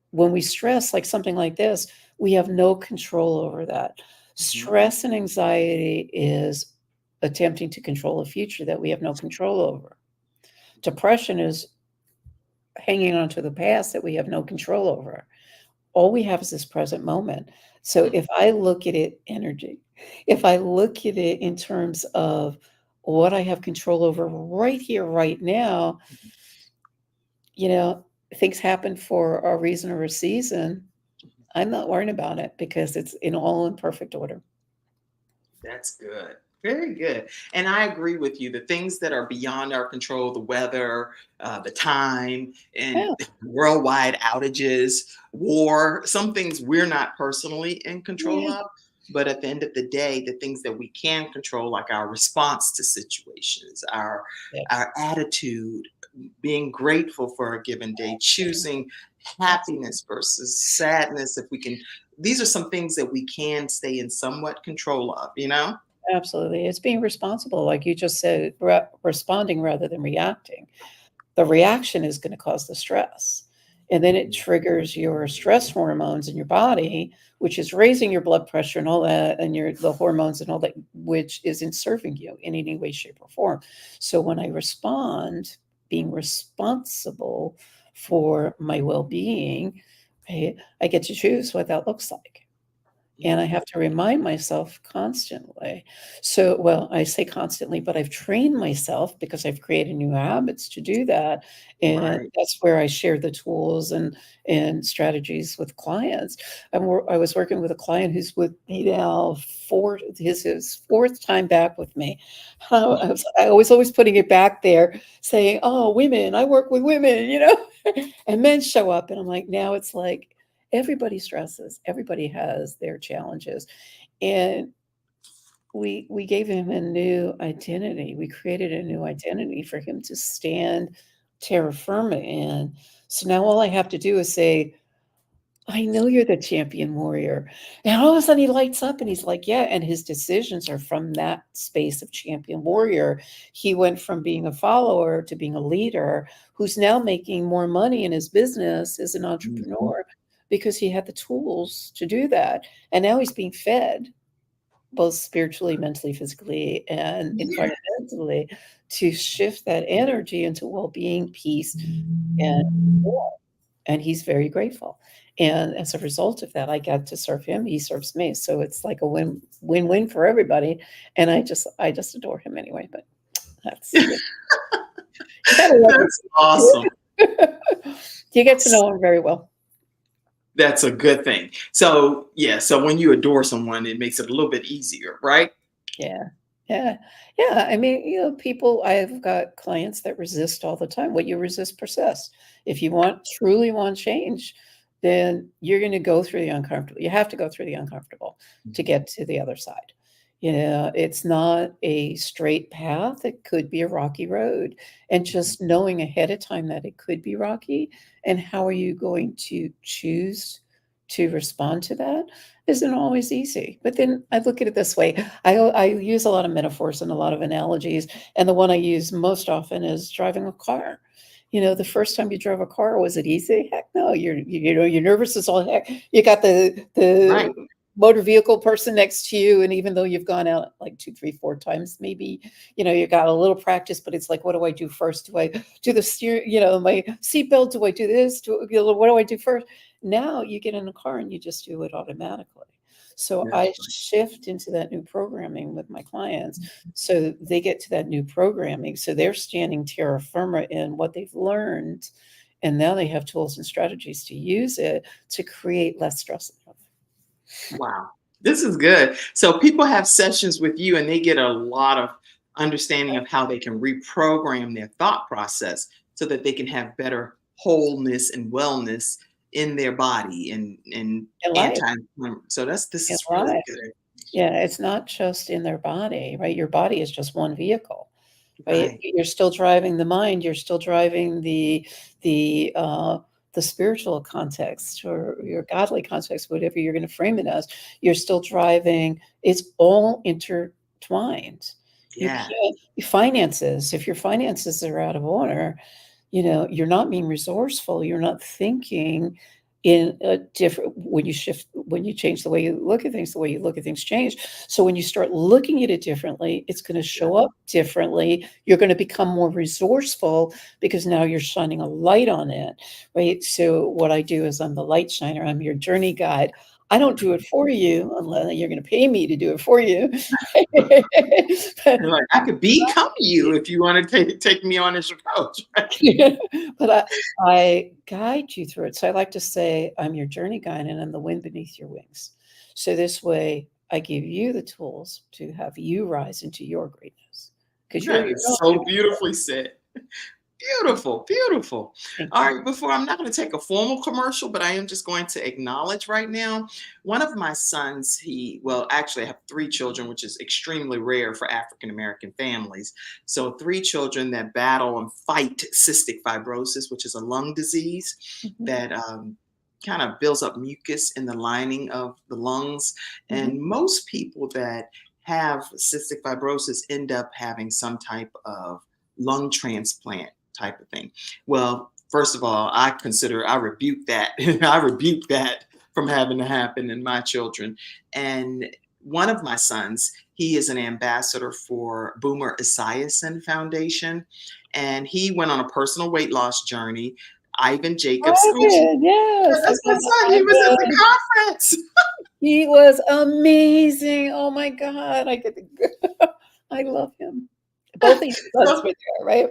when we stress like something like this, we have no control over that. Mhm. Stress and anxiety is attempting to control a future that we have no control over. Depression is hanging on to the past that we have no control over. All we have is this present moment. So Mm. if I look at it energy, if I look at it in terms of what I have control over right here, right now, you know, things happen for a reason or a season. I'm not worrying about it because it's in perfect order. That's good. Very good. And I agree with you. The things that are beyond our control, the weather, the time, and Yeah, worldwide outages, war, some things we're not personally in control yeah, of. But at the end of the day, the things that we can control, like our response to situations, yeah. our attitude, being grateful for a given day, choosing Abs- happiness versus sadness, if we can, these are some things that we can stay in somewhat control of, you know? Absolutely. It's being responsible, like you just said, responding rather than reacting. The reaction is going to cause the stress. And then it triggers your stress hormones in your body, which is raising your blood pressure and all that, and the hormones and all that, which isn't serving you in any way, shape, or form. So when I respond, being responsible for my well-being, I get to choose what that looks like. And I Mhm. have to remind myself constantly. So, well, I say constantly, but I've trained myself because I've created new habits to do that. And Right. that's where I share the tools and strategies with clients. I was working with a client who's with me now his fourth time back with me. I was always putting it back there, saying, "Oh, women, I work with women," and men show up, and I'm like, now it's like everybody stresses. Everybody has their challenges. And we gave him a new identity. We created a new identity for him to stand terra firma in. So now all I have to do is say, I know you're the champion warrior. And all of a sudden he lights up and he's like, yeah. And his decisions are from that space of champion warrior. He went from being a follower to being a leader who's now making more money in his business as an Mhm. entrepreneur because he had the tools to do that. And now he's being fed both spiritually, mentally, physically, and Yeah. environmentally to shift that energy into well-being, peace, and joy, and he's very grateful. And as a result of that, I got to serve him, he serves me. So it's like a win-win for everybody. And I just adore him anyway, but that's you gotta love That's awesome. it. You get to know him very well. That's a good thing. So, yeah, so when you adore someone, it makes it a little bit easier, right? Yeah. Yeah. Yeah. I mean, people, I've got clients that resist all the time. What you resist persists. If you truly want change, then you're going to go through the uncomfortable. You have to go through the uncomfortable to Mhm. get to the other side. It's not a straight path. It could be a rocky road. And Mhm. just knowing ahead of time that it could be rocky and how are you going to choose to respond to that isn't always easy. But then I look at it this way. I use a lot of metaphors and a lot of analogies, and the one I use most often is driving a car. The first time you drove a car, was it easy? Heck no. You're nervous as all heck. You got the Right. motor vehicle person next to you, and even though you've gone out like 2, 3, 4 times, maybe you got a little practice, but it's like, what do I do first? Do I do the steer? My seatbelt? Do I do this? What do I do first? Now you get in a car and you just do it automatically. So That's I right. shift into that new programming with my clients so they get to that new programming. So they're standing terra firma in what they've learned. And now they have tools and strategies to use it to create less stress in their Wow. This is good. So people have sessions with you and they get a lot of understanding of how they can reprogram their thought process so that they can have better wholeness and wellness in their body and life. anti so this In is really life. good. Yeah, it's not just in their body, right? Your body is just one vehicle, right? Right. You're still driving the mind, you're still driving the the spiritual context or your godly context, whatever you're going to frame it as. You're still driving. It's all intertwined. You Yeah. can't finances. If your finances are out of order, you're not being resourceful. You're not thinking in a different when you change the way you look at things, the way you look at things change. So when you start looking at it differently, it's going to Yeah. show up differently. You're going to become more resourceful because now you're shining a light on it, right? So what I do is I'm the light shiner. I'm your journey guide. I don't do it for you unless you're going to pay me to do it for you. But You're like, I could become you if you want to take me on as your coach. but I guide you through it. So I like to say, I'm your journey guide and I'm the wind beneath your wings. So this way, I give you the tools to have you rise into your greatness because you're That your is own so universe. beautifully said. Beautiful, beautiful. Thank All you. right, before I'm not going to take a formal commercial, but I am just going to acknowledge right now one of my sons, well, actually, I have three children, which is extremely rare for African American families. So, three children that battle and fight cystic fibrosis, which is a lung disease Mhm, that kind of builds up mucus in the lining of the lungs. mhm. And most people that have cystic fibrosis end up having some type of lung transplant type of thing. Well, first of all, I rebuke that. I rebuke that from having to happen in my children. And one of my sons, he is an ambassador for Boomer Esiason Foundation, and he went on a personal weight loss journey. Ivan Jacobs, which Ivan, yes, I that's my met son. He was at the Ivan. conference. He was amazing. Oh my God, I love him. Both these sons So, were there, right?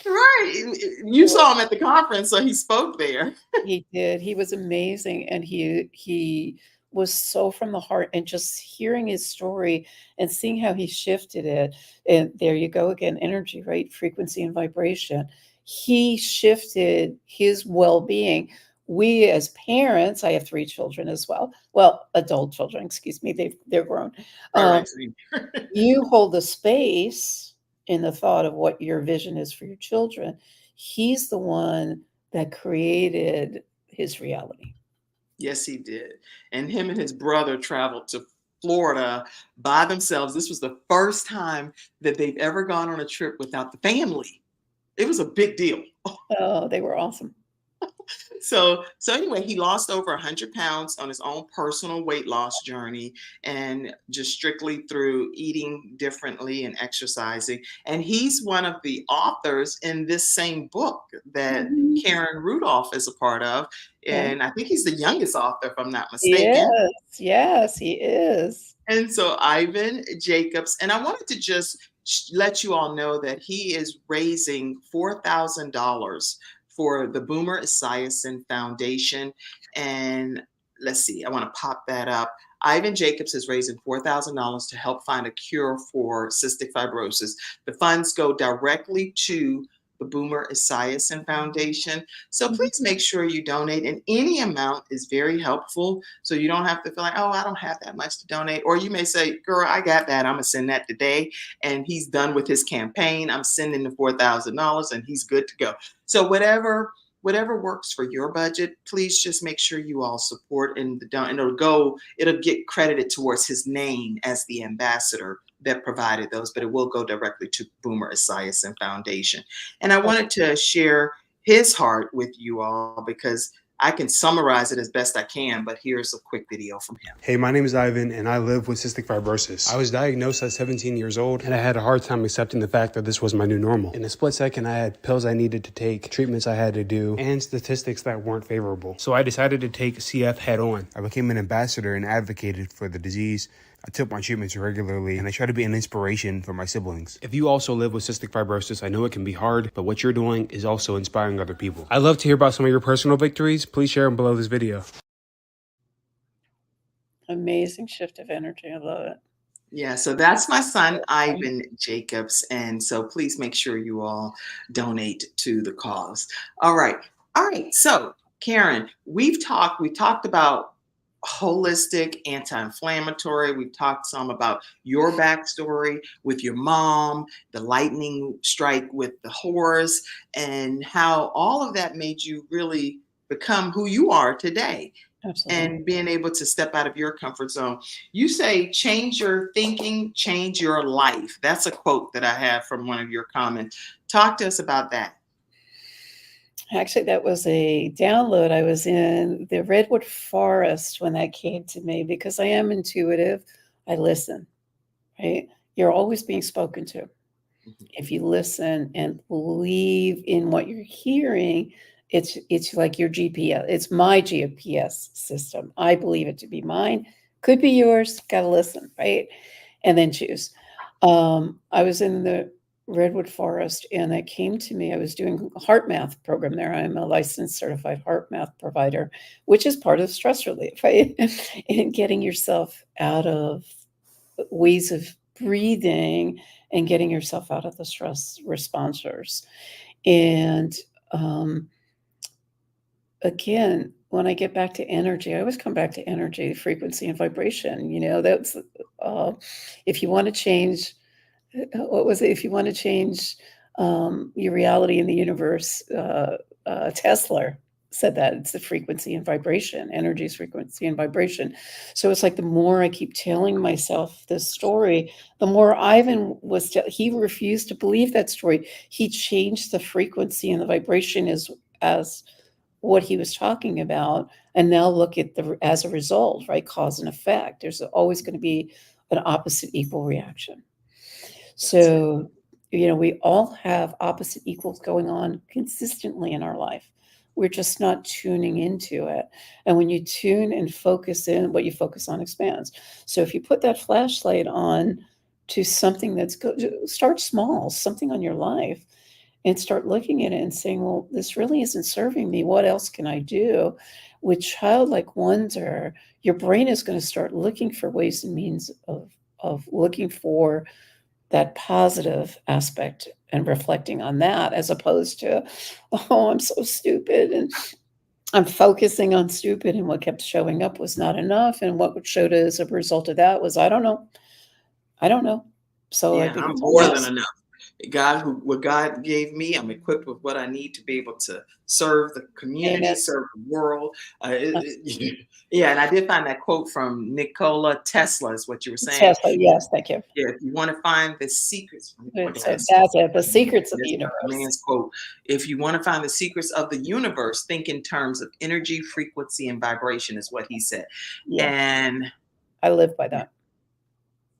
right, you saw him at the conference, so he spoke there. He did. He was amazing, and he was so from the heart, and just hearing his story and seeing how he shifted it, and there you go again, energy, right? Frequency and vibration. He shifted his well-being. We as parents, I have 3 children as well. Well, adult children, excuse me, they're grown. Right, Um, right. you hold the space in the thought of what your vision is for your children. He's the one that created his reality. Yes, he did. And him and his brother traveled to Florida by themselves. This was the first time that they've ever gone on a trip without the family. It was a big deal. Oh, they were awesome. So anyway, he lost over 100 pounds on his own personal weight loss journey, and just strictly through eating differently and exercising. And he's one of the authors in this same book that Mhm. Karen Rudolph is a part of. Okay. And I think he's the youngest author, if I'm not mistaken. Yes, yes, he is. And so Ivan Jacobs, and I wanted to just let you all know that he is raising $4,000 for the Boomer Esiason Foundation. And let's see, I want to pop that up. Ivan Jacobs is raising $4,000 to help find a cure for cystic fibrosis. The funds go directly to the Boomer Esiason Foundation. So Mhm. please make sure you donate, and any amount is very helpful. So you don't have to feel like, oh, I don't have that much to donate. Or you may say, girl, I got that. I'm going to send that today. And he's done with his campaign. I'm sending the $4,000 and he's good to go. So whatever works for your budget, please just make sure you all support, and and it'll get credited towards his name as the ambassador that provided those, but it will go directly to Boomer Esiason Foundation. And I wanted to share his heart with you all because I can summarize it as best I can, but here's a quick video from him. Hey, my name is Ivan, and I live with cystic fibrosis. I was diagnosed at 17 years old, and I had a hard time accepting the fact that this was my new normal. In a split second, I had pills I needed to take, treatments I had to do, and statistics that weren't favorable. So I decided to take CF head on. I became an ambassador and advocated for the disease. I took my treatments regularly, and I try to be an inspiration for my siblings. If you also live with cystic fibrosis, I know it can be hard, but what you're doing is also inspiring other people. I'd love to hear about some of your personal victories. Please share them below this video. Amazing shift of energy. I love it. Yeah, so that's my son, Ivan Jacobs. And so please make sure you all donate to the cause. All right. All right. So, Karen, we've talked about holistic, anti-inflammatory. We've talked some about your backstory with your mom, the lightning strike with the horse, and how all of that made you really become who you are today. Absolutely. And being able to step out of your comfort zone. You say, change your thinking, change your life. That's a quote that I have from one of your comments. Talk to us about that. Actually, that was a download. I was in the redwood forest when that came to me because I am intuitive. I listen, right? You're always being spoken to. If you listen and believe in what you're hearing, it's like your GPS. It's my GPS system. I believe it to be mine. Could be yours. Got to listen, right? And then choose. I was in the redwood forest, and that came to me. I was doing a heart math program there. I'm a licensed certified heart math provider, which is part of stress relief, right? And getting yourself out of ways of breathing and getting yourself out of the stress responders. And again, when I get back to energy, I always come back to energy, frequency, and vibration. You know, that's if you want to change, what was it? If you want to change your reality in the universe, Tesla said that it's the frequency and vibration, energy's frequency and vibration. So it's like the more I keep telling myself this story, the more Ivan he refused to believe that story. He changed the frequency and the vibration as what he was talking about. And now look at as a result, right? Cause and effect. There's always going to be an opposite equal reaction. So, you know, we all have opposite equals going on consistently in our life. We're just not tuning into it. And when you tune and focus in, what you focus on expands. So if you put that flashlight on to something that's good, start small, something on your life, and start looking at it and saying, well, this really isn't serving me. What else can I do? With childlike wonder, your brain is going to start looking for ways and means of looking for that positive aspect and reflecting on that, as opposed to, oh, I'm so stupid and I'm focusing on stupid, and what kept showing up was not enough, and what showed as a result of that was I don't know. So Yeah, I'm more than enough. What God gave me, I'm equipped with what I need to be able to serve the community, Amen. serve the world. Yeah, and I did find that quote from Nikola Tesla is what you were saying. Tesla, yes, thank you. Yeah, if you want to find the secrets, That's it, the secrets of the universe. Man's quote. If you want to find the secrets of the universe, think in terms of energy, frequency, and vibration, is what he said. Yeah. And I live by that.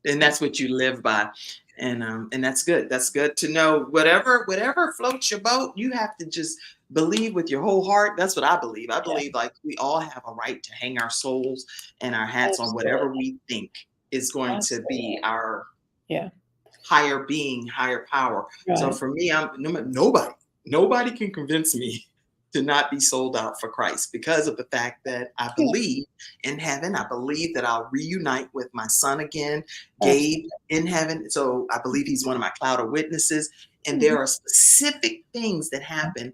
And that's what you live by. And that's good. That's good to know. Whatever floats your boat, you have to just believe with your whole heart. That's what I believe. I believe like we all have a right to hang our souls and our hats on whatever we think is going to be our higher being, higher power. Right. So for me, nobody can convince me to not be sold out for Christ, because of the fact that I believe in heaven. I believe that I'll reunite with my son again, Gabe, in heaven. So I believe he's one of my cloud of witnesses. And there are specific things that happen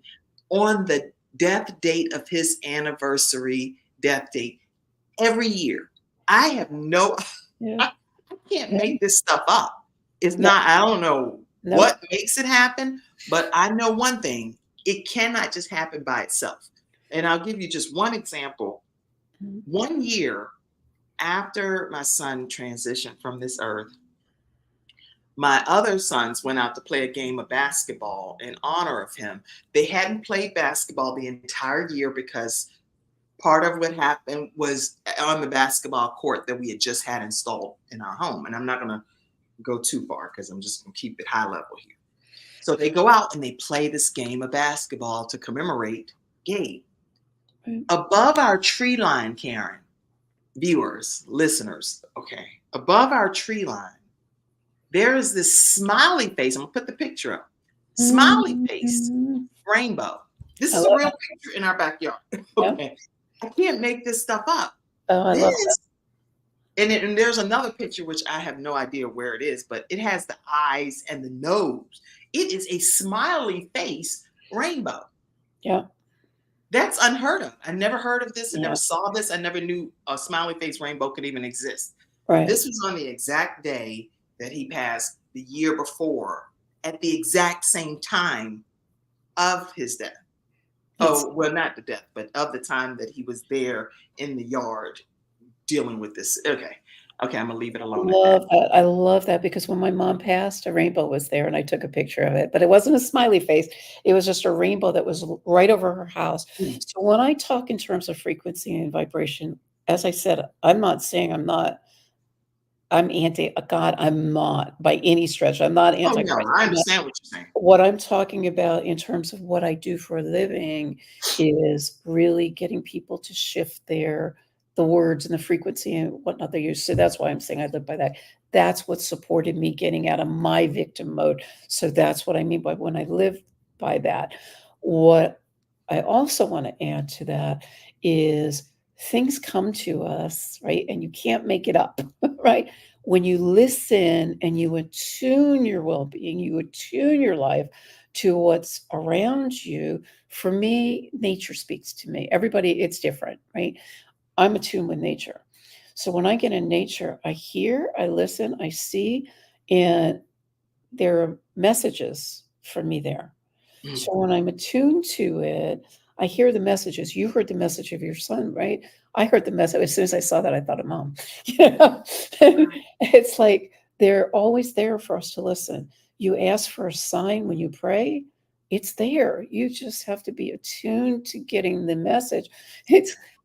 on the death date of his anniversary death date every year. I have I can't make this stuff up. It's not, I don't know what makes it happen, but I know one thing. It cannot just happen by itself. And I'll give you just one example. 1 year after my son transitioned from this earth, my other sons went out to play a game of basketball in honor of him. They hadn't played basketball the entire year because part of what happened was on the basketball court that we had just had installed in our home. And I'm not going to go too far because I'm just going to keep it high level here. So they go out and they play this game of basketball to commemorate Gabe. Right. Above our tree line, Karen, viewers, listeners, okay, above our tree line, there is this smiley face. I'm going to put the picture up. Smiley face Mhm. rainbow. This I is a love real it. picture in our backyard. Yep. Okay. I can't make this stuff up. Oh, I love that. This, and there's another picture which I have no idea where it is, but it has the eyes and the nose. It is a smiley face rainbow. Yeah. That's unheard of. I never heard of this. I Yeah. never saw this. I never knew a smiley face rainbow could even exist. Right. This was on the exact day that he passed the year before, at the exact same time of his death. It's, Oh, well, not the death, but of the time that he was there in the yard dealing with this. Okay. Okay, I'm gonna leave it alone at that. love that. I love that because when my mom passed, a rainbow was there and I took a picture of it, but it wasn't a smiley face. It was just a rainbow that was right over her house. Mm. So when I talk in terms of frequency and vibration, as I said, I'm not saying I'm anti God. I'm not by any stretch. I'm not Oh, no, anti-Christ. I understand what you're saying. What I'm talking about in terms of what I do for a living is really getting people to shift the words and the frequency and whatnot they use. So that's why I'm saying I live by that. That's what supported me getting out of my victim mode. So that's what I mean by when I live by that. What I also want to add to that is things come to us, right? And you can't make it up, right? When you listen and you attune your well-being, you attune your life to what's around you. For me, nature speaks to me. Everybody, it's different, right? I'm attuned with nature. So when I get in nature, I hear, I listen, I see, and there are messages for me there. Mm. So when I'm attuned to it, I hear the messages. You heard the message of your son, right? I heard the message. As soon as I saw that, I thought of mom. You know? It's like they're always there for us to listen. You ask for a sign when you pray, it's there. You just have to be attuned to getting the message.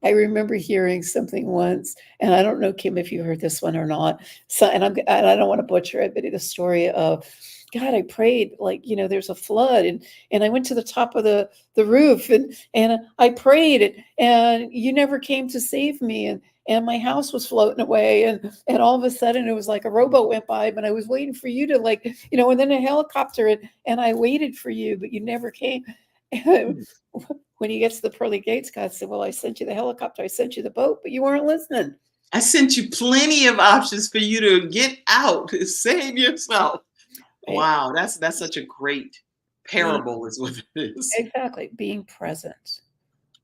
I remember hearing something once, and I don't know, Kim, if you heard this one or not. So, and I don't want to butcher it, but it's a story of, God, I prayed like, there's a flood, and I went to the top of the roof, and I prayed, and you never came to save me, and my house was floating away, and all of a sudden it was like a rowboat went by, but I was waiting for you to and then a helicopter, and I waited for you, but you never came. And when you get to the pearly gates, God said, well, I sent you the helicopter, I sent you the boat, but you weren't listening. I sent you plenty of options for you to get out, to save yourself. Right? Wow, that's such a great parable, is what it is. Exactly. Being present,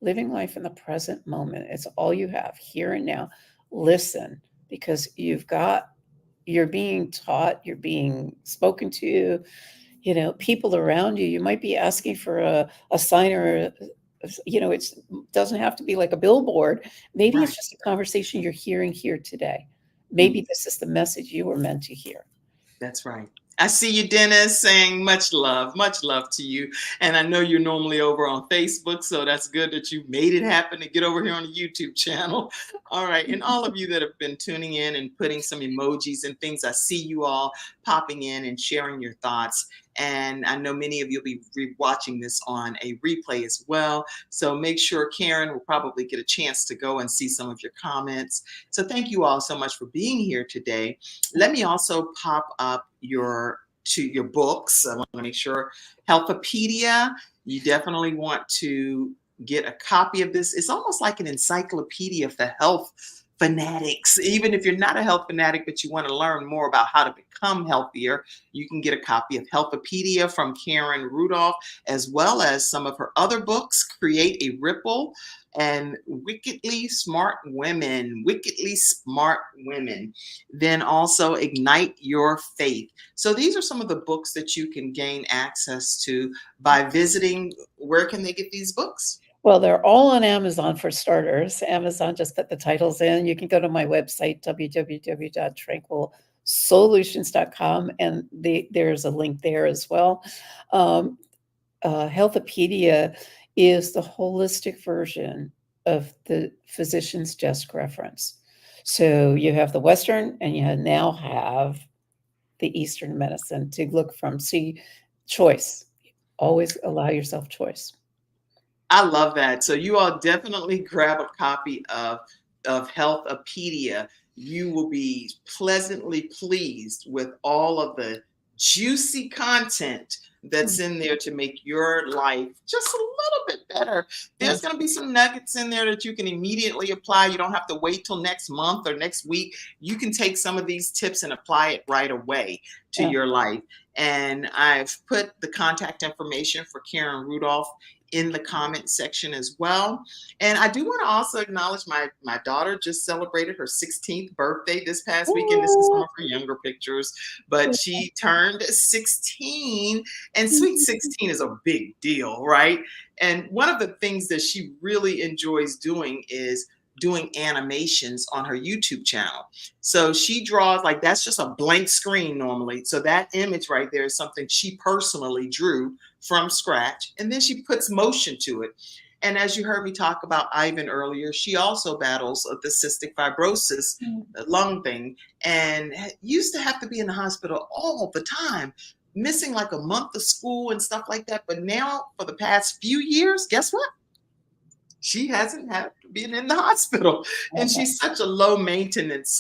living life in the present moment. It's all you have here and now. Listen, because you're being taught, you're being spoken to, people around you. You might be asking for a sign or, it doesn't have to be like a billboard. Maybe Right. it's just a conversation you're hearing here today. Mm. Maybe this is the message you were meant to hear. That's right. I see you, Dennis, saying much love to you. And I know you're normally over on Facebook, so that's good that you made it happen to get over here on the YouTube channel. All right. And all of you that have been tuning in and putting some emojis and things, I see you all popping in and sharing your thoughts. And I know many of you will be watching this on a replay as well. So make sure Karen will probably get a chance to go and see some of your comments. So thank you all so much for being here today. Let me also pop up your books. I want to make sure Healthopedia, you definitely want to get a copy of this. It's almost like an encyclopedia for health fanatics. Even if you're not a health fanatic, but you want to learn more about how to become healthier, you can get a copy of Healthopedia from Karen Rudolf, as well as some of her other books, Create a Ripple and Wickedly Smart Women. Then also Ignite Your Faith. So these are some of the books that you can gain access to by visiting. Where can they get these books? Well, they're all on Amazon for starters. Amazon just put the titles in. You can go to my website, www.tranquilsolutions.com, and there's a link there as well. Healthopedia is the holistic version of the physician's desk reference. So you have the Western and you now have the Eastern medicine to look from. See, choice. Always allow yourself choice. I love that. So you all definitely grab a copy of Healthopedia. You will be pleasantly pleased with all of the juicy content that's in there to make your life just a little bit better. There's going to be some nuggets in there that you can immediately apply. You don't have to wait till next month or next week. You can take some of these tips and apply it right away to your life. And I've put the contact information for Karen Rudolf in the comment section as well. And I do want to also acknowledge my daughter just celebrated her 16th birthday this past weekend. This is some of her younger pictures, but she turned 16, and sweet 16 is a big deal, right? And one of the things that she really enjoys doing is doing animations on her YouTube channel. So she draws, like, that's just a blank screen normally. So that image right there is something she personally drew from scratch. And then she puts motion to it. And as you heard me talk about Ivan earlier, she also battles the cystic fibrosis lung thing, and used to have to be in the hospital all the time, missing like a month of school and stuff like that. But now for the past few years, guess what? She hasn't had to be in the hospital. And she's such a low maintenance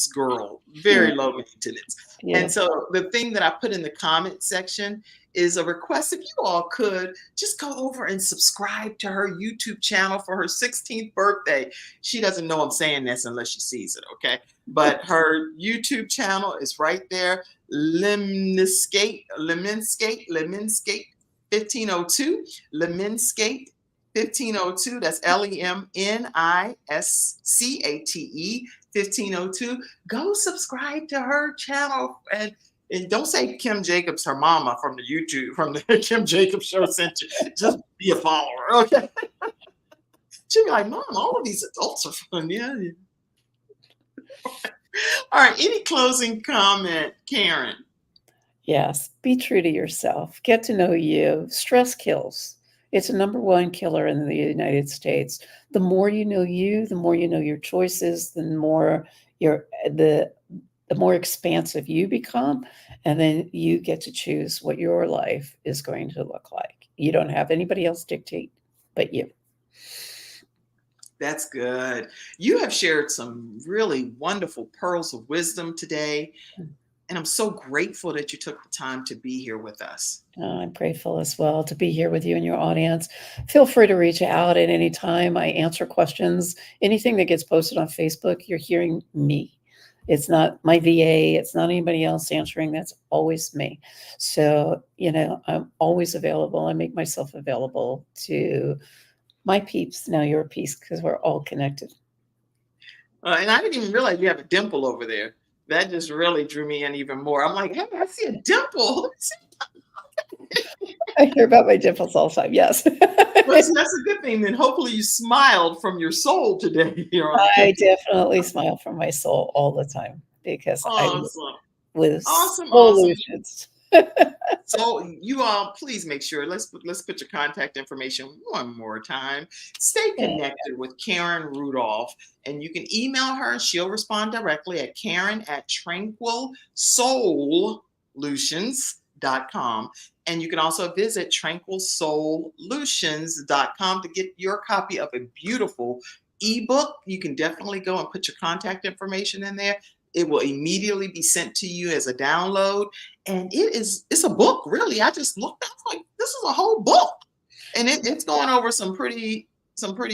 girl, very low maintenance. And so the thing that I put in the comment section is a request, if you all could just go over and subscribe to her YouTube channel for her 16th birthday. She doesn't know I'm saying this unless she sees it, okay? But her YouTube channel is right there, Lemniskate 1502, Lemniskate 1502. That's LEMNISCATE 1502. Go subscribe to her channel, and don't say Kim Jacobs, her mama from the YouTube, from the Kim Jacobs show sent you. Just be a follower, okay? She'll be like, Mom, all of these adults are fun. Yeah. All right. Any closing comment, Karen? Yes. Be true to yourself. Get to know you. Stress kills. It's a #1 killer in the United States. The more you know you, the more you know your choices, the more the more expansive you become, and then you get to choose what your life is going to look like. You don't have anybody else dictate but you. That's good. You have shared some really wonderful pearls of wisdom today. And I'm so grateful that you took the time to be here with us. I'm grateful as well to be here with you and your audience. Feel free to reach out at any time. I answer questions. Anything that gets posted on Facebook, you're hearing me. It's not my VA. It's not anybody else answering. That's always me. So, I'm always available. I make myself available to my peeps. Now your piece, because we're all connected. And I didn't even realize you have a dimple over there. That just really drew me in even more. I'm like, hey, I see a dimple. Let me see. I hear about my dimples all the time. Yes. Well, so that's a good thing. Then hopefully you smiled from your soul today. I definitely smile from my soul all the time because I with SOULutions. So you all, please make sure, let's put your contact information one more time. Stay connected with Karen Rudolf, and you can email her. She'll respond directly at Karen@Tranquil SOULutions.com. And you can also visit TranquilSOULutions.com to get your copy of a beautiful ebook. You can definitely go and put your contact information in there. It will immediately be sent to you as a download. And it's a book, really. I just looked up, like, this is a whole book. And it's going over some pretty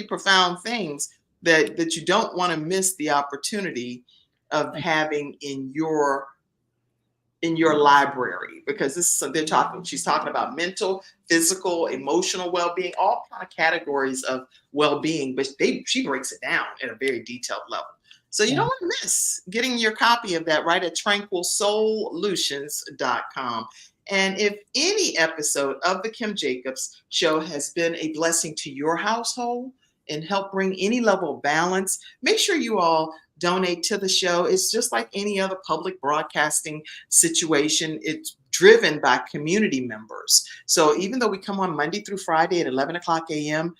profound things that you don't want to miss the opportunity of having in your library, because she's talking about mental, physical, emotional well-being, all kind of categories of well-being, but she breaks it down at a very detailed level. So you don't want to miss getting your copy of that right at TranquilSOULutions.com. And if any episode of the Kim Jacobs Show has been a blessing to your household and help bring any level of balance, make sure you all donate to the show. It's just like any other public broadcasting situation. It's driven by community members. So even though we come on Monday through Friday at 11 o'clock a.m.,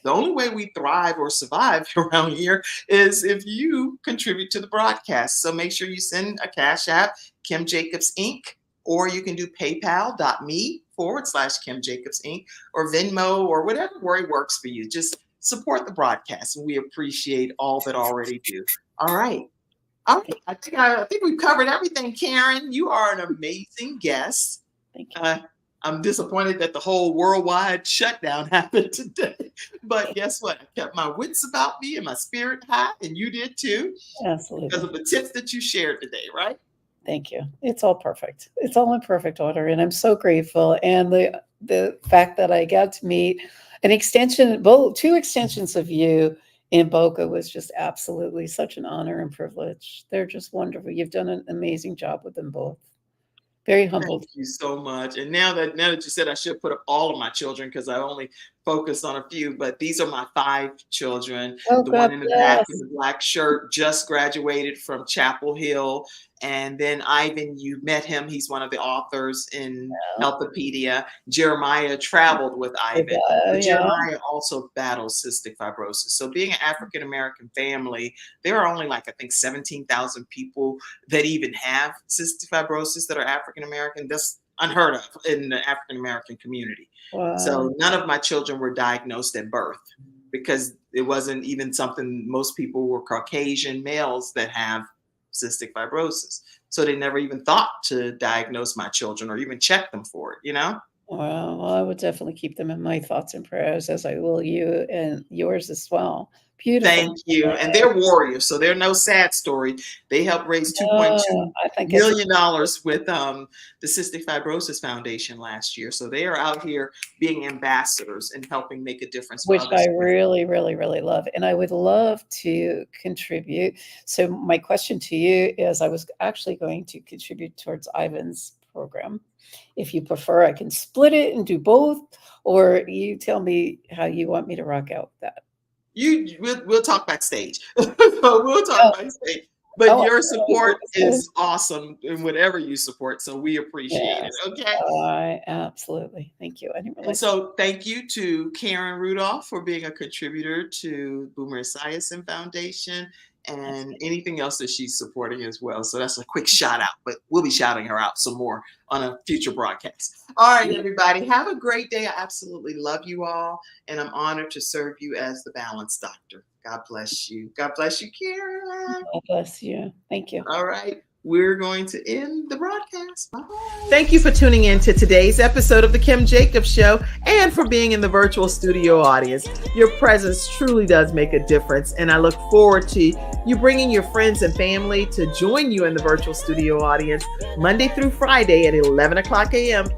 the only way we thrive or survive around here is if you contribute to the broadcast. So make sure you send a Cash App, Kimjacobsinc, or you can do paypal.me/Kimjacobsinc or Venmo or whatever way works for you. Just support the broadcast. And we appreciate all that already do. All right. All right. I think we've covered everything, Karen. You are an amazing guest. Thank you. I'm disappointed that the whole worldwide shutdown happened today. But guess what? I kept my wits about me and my spirit high, and you did too, Absolutely. because of the tips that you shared today, right? Thank you. It's all perfect. It's all in perfect order, and I'm so grateful. And the fact that I got to meet an extension, two extensions of you in Boca was just absolutely such an honor and privilege. They're just wonderful. You've done an amazing job with them both. Very humbled. Thank you so much. And now that you said, I should put up all of my children because I only focused on a few, but these are my 5 children. Oh, The God one in the back bless. in the black shirt just graduated from Chapel Hill. And then Ivan, you met him. He's one of the authors in Healthopedia. Jeremiah traveled with Ivan. But Yeah. Jeremiah also battles cystic fibrosis. So being an African-American family, there are only like, I think, 17,000 people that even have cystic fibrosis that are African-American. That's unheard of in the African-American community. Wow. So none of my children were diagnosed at birth because it wasn't even something. Most people were Caucasian males that have cystic fibrosis. So they never even thought to diagnose my children or even check them for it, you know? Wow. Well, I would definitely keep them in my thoughts and prayers, as I will you and yours as well. Beautiful. Thank you. And they're warriors. So they're no sad story. They helped raise $2.2 million with the Cystic Fibrosis Foundation last year. So they are out here being ambassadors and helping make a difference. Which I really, really, really love. And I would love to contribute. So my question to you is, I was actually going to contribute towards Ivan's program. If you prefer, I can split it and do both, or you tell me how you want me to rock out with that. We'll talk backstage. We'll talk backstage. But your support is awesome in whatever you support. So we appreciate it. Okay. Absolutely. Thank you. And so thank you to Karen Rudolf for being a contributor to Boomer Esiason Foundation and anything else that she's supporting as well. So that's a quick shout out, but we'll be shouting her out some more on a future broadcast. All right, everybody, have a great day. I absolutely love you all, and I'm honored to serve you as the Balance Doctor. God bless you. God bless you, Karen. God bless you. Thank you. All right. We're going to end the broadcast. Bye-bye. Thank you for tuning in to today's episode of The Kim Jacobs Show and for being in the virtual studio audience. Your presence truly does make a difference, and I look forward to you bringing your friends and family to join you in the virtual studio audience Monday through Friday at 11 o'clock a.m.